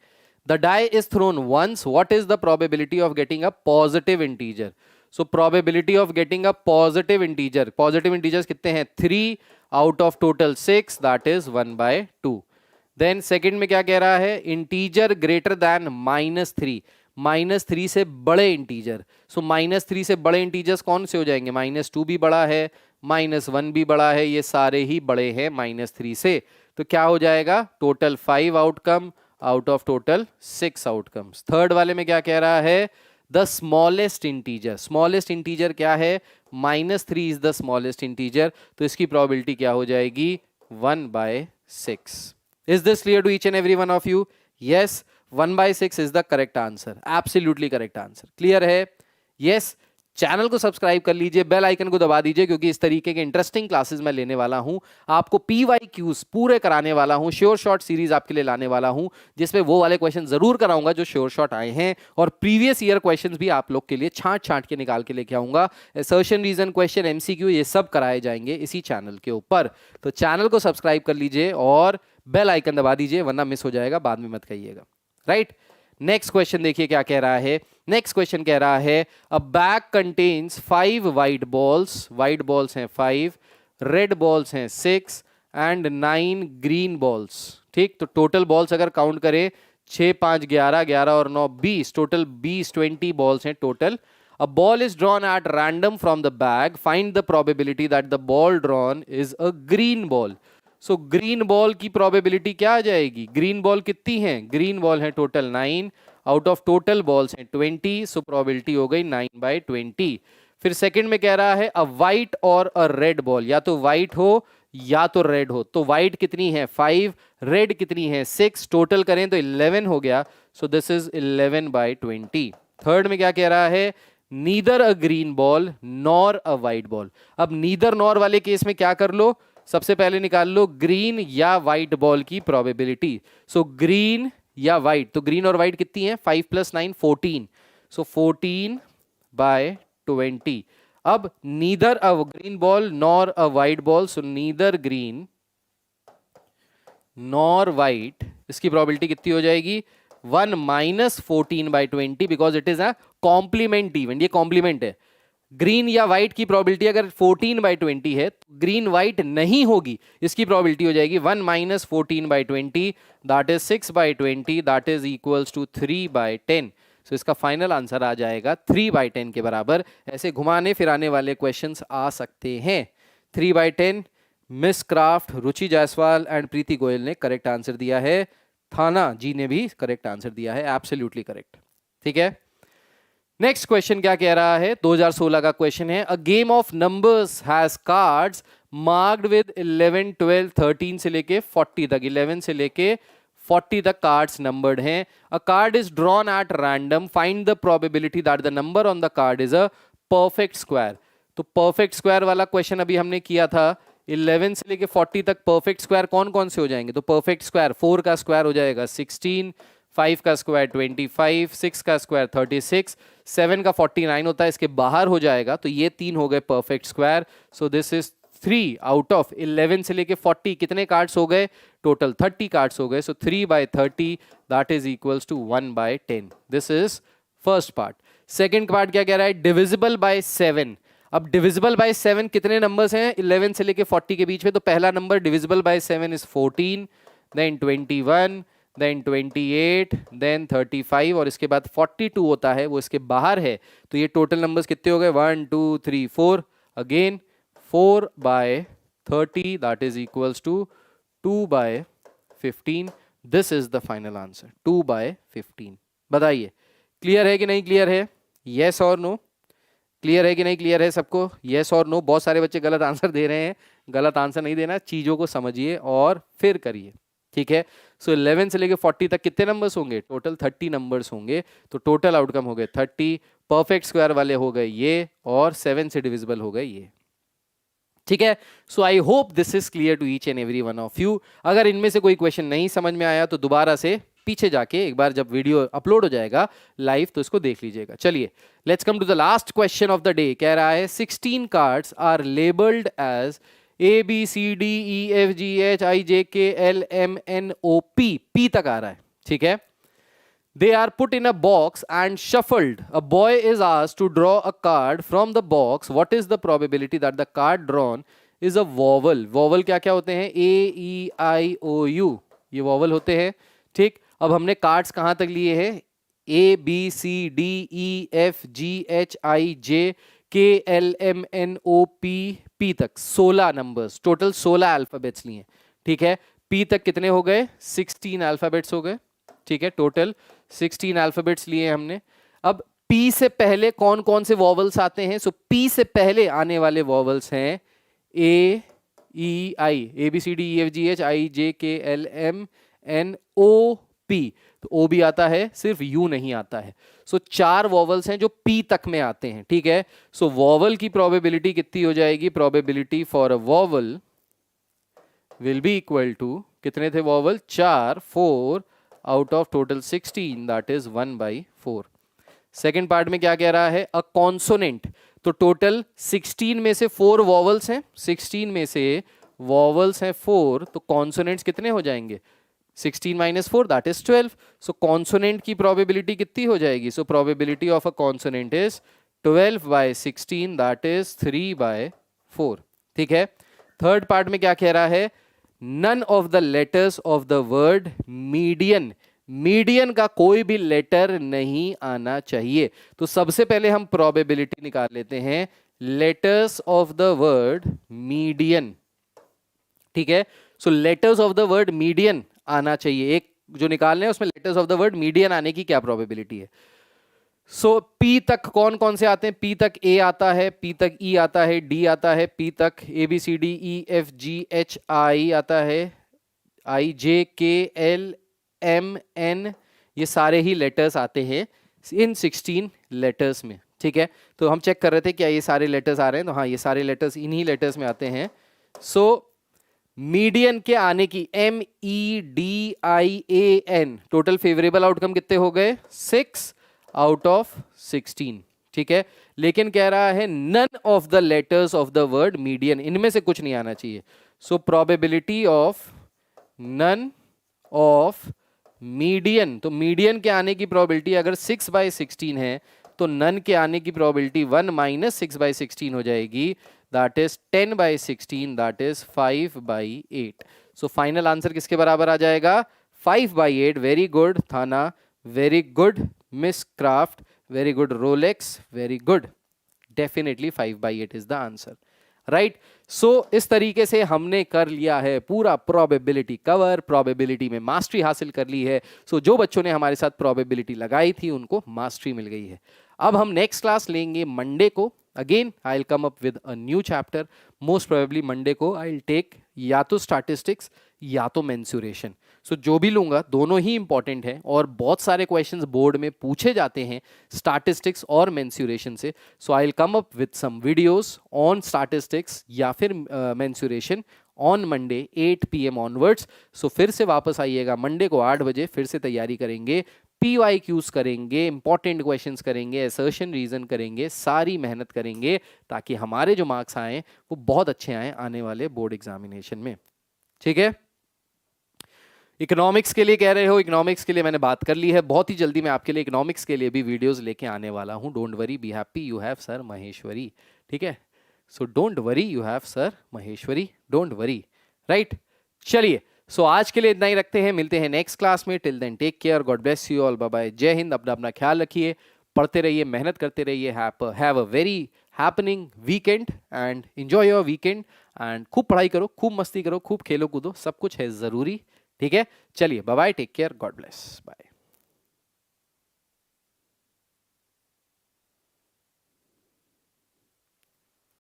The die is thrown once. What is the probability of getting a positive integer? So probability of getting a positive integer. Positive integers कितने हैं? 3 out of total 6. That is 1/2. Then second में क्या कह रहा है? Integer greater than -3. -3 से बड़े integer. सो -3 से बड़े इंटीजर्स कौन से हो जाएंगे? -2 भी बड़ा है, -1 भी बड़ा है, ये सारे ही बड़े हैं -3 से। तो क्या हो जाएगा? Total 5 outcome out of total 6 outcomes. Third वाले में क्या कह रहा है? The smallest integer. Smallest integer क्या है? -3 इज द स्मॉलेस्ट इंटीजर। तो इसकी प्रोबेबिलिटी क्या हो जाएगी? 1/6। Is this clear to each and every one of you? Yes, 1/6 is the correct answer, absolutely correct answer. Clear है? यस, चैनल को subscribe कर लीजिए, बेल आइकन को दबा दीजिए, क्योंकि इस तरीके के इंटरेस्टिंग क्लासेस मैं लेने वाला हूं, आपको PYQs पूरे कराने वाला हूं, श्योर शॉट सीरीज आपके लिए लाने वाला हूं, जिसमें वो वाले क्वेश्चन जरूर कराऊंगा जो श्योर शॉट आए हैं, और प्रीवियस ईयर क्वेश्चंस भी आप लोग के लिए छांट छांट के निकाल के लेके आऊंगा। असर्शन, रीजन, क्वेश्चन, MCQ ये सब कराए जाएंगे इसी चैनल के ऊपर। तो चैनल को सब्सक्राइब कर लीजिए और बेल आइकन दबा दीजिए, वरना मिस हो जाएगा, बाद में मत कहिएगा। राइट, नेक्स्ट क्वेश्चन देखिए क्या कह रहा है। नेक्स्ट क्वेश्चन कह रहा है अ बैग कंटेन्स 5 वाइट बॉल्स हैं 5, रेड बॉल्स हैं 6 एंड 9 ग्रीन बॉल्स। ठीक, तो टोटल बॉल्स अगर काउंट करें 6 5 11, 11 और 9 20, टोटल 20 बॉल्स हैं total. A ball is drawn at random from the bag. Find the probability that the ball drawn is a green ball. So green ball की probability क्या आ जाएगी? Green ball कितनी है? Green ball है total 9, out of total balls हैं 20, so probability हो गई 9/20। फिर सेकंड में कह रहा है a white और a red ball, या तो white हो या तो red हो। तो white कितनी है? 5, red कितनी है? 6, टोटल करें तो 11 हो गया, so this is 11/20। थर्ड में क्या कह रहा है? नीदर अ ग्रीन बॉल नॉर अ वाइट बॉल। अब नीदर नॉर वाले केस में क्या कर लो, सबसे पहले निकाल लो ग्रीन या वाइट बॉल की प्रोबेबिलिटी। सो ग्रीन या वाइट, तो ग्रीन और वाइट कितनी है? 5 + 9 14, सो 14/20। अब नीदर अ ग्रीन बॉल नॉर अ वाइट बॉल, सो नीदर ग्रीन नॉर वाइट, इसकी प्रोबेबिलिटी कितनी हो जाएगी? 1 - 14/20, because it is a compliment event, ये कॉम्प्लीमेंट है। ग्रीन या व्हाइट की प्रोबेबिलिटी अगर 14/20 है, तो ग्रीन व्हाइट नहीं होगी, इसकी प्रोबेबिलिटी हो जाएगी 1 - 14/20, that is 6/20, that is equals to 3/10। सो इसका फाइनल आंसर आ जाएगा 3/10 के बराबर। ऐसे घुमाने फिराने वाले क्वेश्चंस आ सकते हैं। 3/10, miss Craft, Ruchi Jaiswal and Preeti Goyal ने करेक्ट आंसर दिया है। थाना जी ने भी करेक्ट आंसर दिया है, एब्सोल्युटली करेक्ट। ठीक है, नेक्स्ट क्वेश्चन क्या कह रहा है? 2016 का क्वेश्चन है। A game of numbers has cards marked with 11 12 13 से लेके 40 तक, 11 से लेके 40 तक कार्ड्स नंबर्ड हैं। अ card is drawn at random, find the probability that the number on the card is a perfect square. तो परफेक्ट स्क्वायर वाला क्वेश्चन अभी हमने किया था। 11 से लेके 40 तक परफेक्ट स्क्वायर कौन कौन से हो जाएंगे? तो परफेक्ट स्क्वायर 4 का स्क्वायर हो जाएगा 16, 5 का स्क्वायर 25, 6 का स्क्वायर 36, 7 का 49 होता है, इसके बाहर हो जाएगा, तो ये 3 हो गए perfect square. So this is 3 out of 11 से लेके 40 कितने कार्ड्स हो गए? टोटल 30 कार्ड्स हो गए। सो 3/30 that is equals to 1/10। This is first part. Second part क्या कह रहा है? Divisible by 7। अब डिविजिबल बाय 7 कितने नंबर्स हैं 11 से लेके 40 के बीच में? तो पहला number divisible by 7 is 14, then 21, then 28, then 35, और इसके बाद 42 होता है, वो इसके बाहर है। तो ये टोटल नंबर्स कितने हो गए? 1 2 3 4, again 4/30 that is equals to 2/15। This is the final answer, 2/15। बताइए क्लियर है कि नहीं क्लियर है? यस और नो? क्लियर है कि नहीं क्लियर है सबको? यस और नो? बहुत सारे बच्चे गलत आंसर दे रहे हैं। गलत आंसर नहीं देना, चीजों को समझिए और फिर करिए। ठीक है, सो 11 से लेके 40 तक कितने नंबर्स होंगे? टोटल 30 नंबर्स होंगे। तो टोटल आउटकम हो गए 30, परफेक्ट स्क्वायर वाले हो गए ये, और 7 से डिविजिबल हो गए ये। ठीक है, so I hope this is clear to each and every one of you. अगर इनमें से कोई क्वेश्चन नहीं समझ में आया तो दोबारा से पीछे जाके एक बार जब वीडियो अपलोड हो जाएगा लाइव तो इसको देख लीजिएगा। चलिए, let's come to the last question of the day. कह रहा है 16 cards are labelled as ABCDEFGHIJKLMNOP, P तक आ रहा है। ठीक है, they are put in a box and shuffled. A boy is asked to draw a card from the box. What is the probability that the card drawn is a vowel? Vowel क्या क्या होते हैं? AEIOU, ये vowel होते हैं। ठीक, अब हमने कार्ड्स कहां तक लिए हैं? ABCDEFGHIJKLMNOP पी तक 16 नंबर्स, टोटल 16 अल्फाबेट्स लिए। ठीक है, पी तक कितने हो गए? 16 अल्फाबेट्स हो गए। ठीक है, टोटल 16 अल्फाबेट्स लिए हमने। अब पी से पहले कौन कौन से वॉवल्स आते हैं? सो पी से पहले आने वाले वॉवल्स हैं ए ई आई, ABCDEFGHIJKLMNOP। तो ओ भी आता है, सिर्फ यू नहीं आता है। सो 4 वॉवल्स हैं जो पी तक में आते हैं, ठीक है। सो वॉवल की प्रोबेबिलिटी कितनी हो जाएगी, probability for a vowel will be equal to, कितने थे vowel, 4, 4 out of total 16, that is 1/4। Second part में क्या कह रहा है, अ कॉन्सोनेंट, तो टोटल 16 में से 4 वॉवल्स हैं, 16 में से वॉवल्स हैं 4, तो कॉन्सोनेंट्स कितने हो जाएंगे, 16 minus 4 that is 12। So consonant की प्रोबेबिलिटी कितनी हो जाएगी, सो probability of a consonant is 12/16 that is 3/4, ठीक है। थर्ड पार्ट में क्या कह रहा है, none of the letters of the word median, median का कोई भी लेटर नहीं आना चाहिए। तो सबसे पहले हम प्रोबेबिलिटी निकाल लेते हैं letters of the word median, ठीक है। सो letters of the word median आना चाहिए, एक जो निकालने हैं उसमें letters of the word median आने की क्या प्रोबेबिलिटी है। सो पी तक कौन कौन से आते हैं, पी तक ए आता है, पी तक ई आता है, डी आता है, पी तक A B C D E F G H I आता है, आई जे के एल एम एन, ये सारे ही लेटर्स आते हैं इन 16 लेटर्स में, ठीक है। तो हम चेक कर रहे थे क्या ये सारे लेटर्स आ रहे हैं, तो हाँ ये सारे लेटर्स इन्हीं लेटर्स में आते हैं। सो मीडियन के आने की MEDIAN टोटल फेवरेबल आउटकम कितने हो गए, 6 आउट ऑफ 16, ठीक है। लेकिन कह रहा है none of the letters of the word median, इनमें से कुछ नहीं आना चाहिए। So probability of none of median, तो मीडियन के आने की प्रोबेबिलिटी अगर 6/16 है तो नन के आने की प्रोबेबिलिटी 1 माइनस 6/16 हो जाएगी, that is 10/16, that is 5/8। So final answer किसके बराबर आ जाएगा, 5/8। Very good Thana, very good miss Craft, very good Rolex, very good, definitely 5/8 is the answer, right. सो इस तरीके से हमने कर लिया है पूरा प्रोबेबिलिटी कवर, प्रोबेबिलिटी में मास्टरी हासिल कर ली है। सो जो बच्चों ने हमारे साथ प्रोबेबिलिटी लगाई थी उनको मास्टरी मिल गई है। अब हम नेक्स्ट क्लास लेंगे मंडे को, again I will come up with a new chapter. Most probably Monday को आई विल टेक या तो स्टैटिस्टिक्स या तो मेंसुरेशन। सो जो भी लूंगा दोनों ही इंपॉर्टेंट है और बहुत सारे क्वेश्चंस बोर्ड में पूछे जाते हैं स्टैटिस्टिक्स और मेंसुरेशन से। So I will come up with some videos on statistics या फिर mensuration on Monday 8 PM onwards. So फिर से वापस आइएगा मंडे को 8 बजे, फिर से तैयारी करेंगे, PYQs करेंगे, इंपॉर्टेंट क्वेश्चंस करेंगे, असर्शन रीजन करेंगे, सारी मेहनत करेंगे ताकि हमारे जो मार्क्स आए वो बहुत अच्छे आए आने वाले बोर्ड एग्जामिनेशन में, ठीक है। इकोनॉमिक्स के लिए कह रहे हो, इकोनॉमिक्स के लिए मैंने बात कर ली है, बहुत ही जल्दी मैं आपके लिए इकोनॉमिक्स के लिए भी वीडियोस लेके आने वाला हूं। Don't worry, be happy, you have sir Maheshwari, ठीक है। So don't worry, you have sir Maheshwari, don't worry, right. चलिए, सो आज के लिए इतना ही रखते हैं, मिलते हैं नेक्स्ट क्लास में। Till then take care, God bless you all, bye bye, जय हिंद। अपना ख्याल रखिए, पढ़ते रहिए, मेहनत करते रहिए, have a very happening weekend and enjoy your weekend. And खूब पढ़ाई करो, खूब मस्ती करो, खूब खेलो कूदो, सब कुछ है ज़रूरी, ठीक है। चलिए, bye bye, take care, God bless, bye.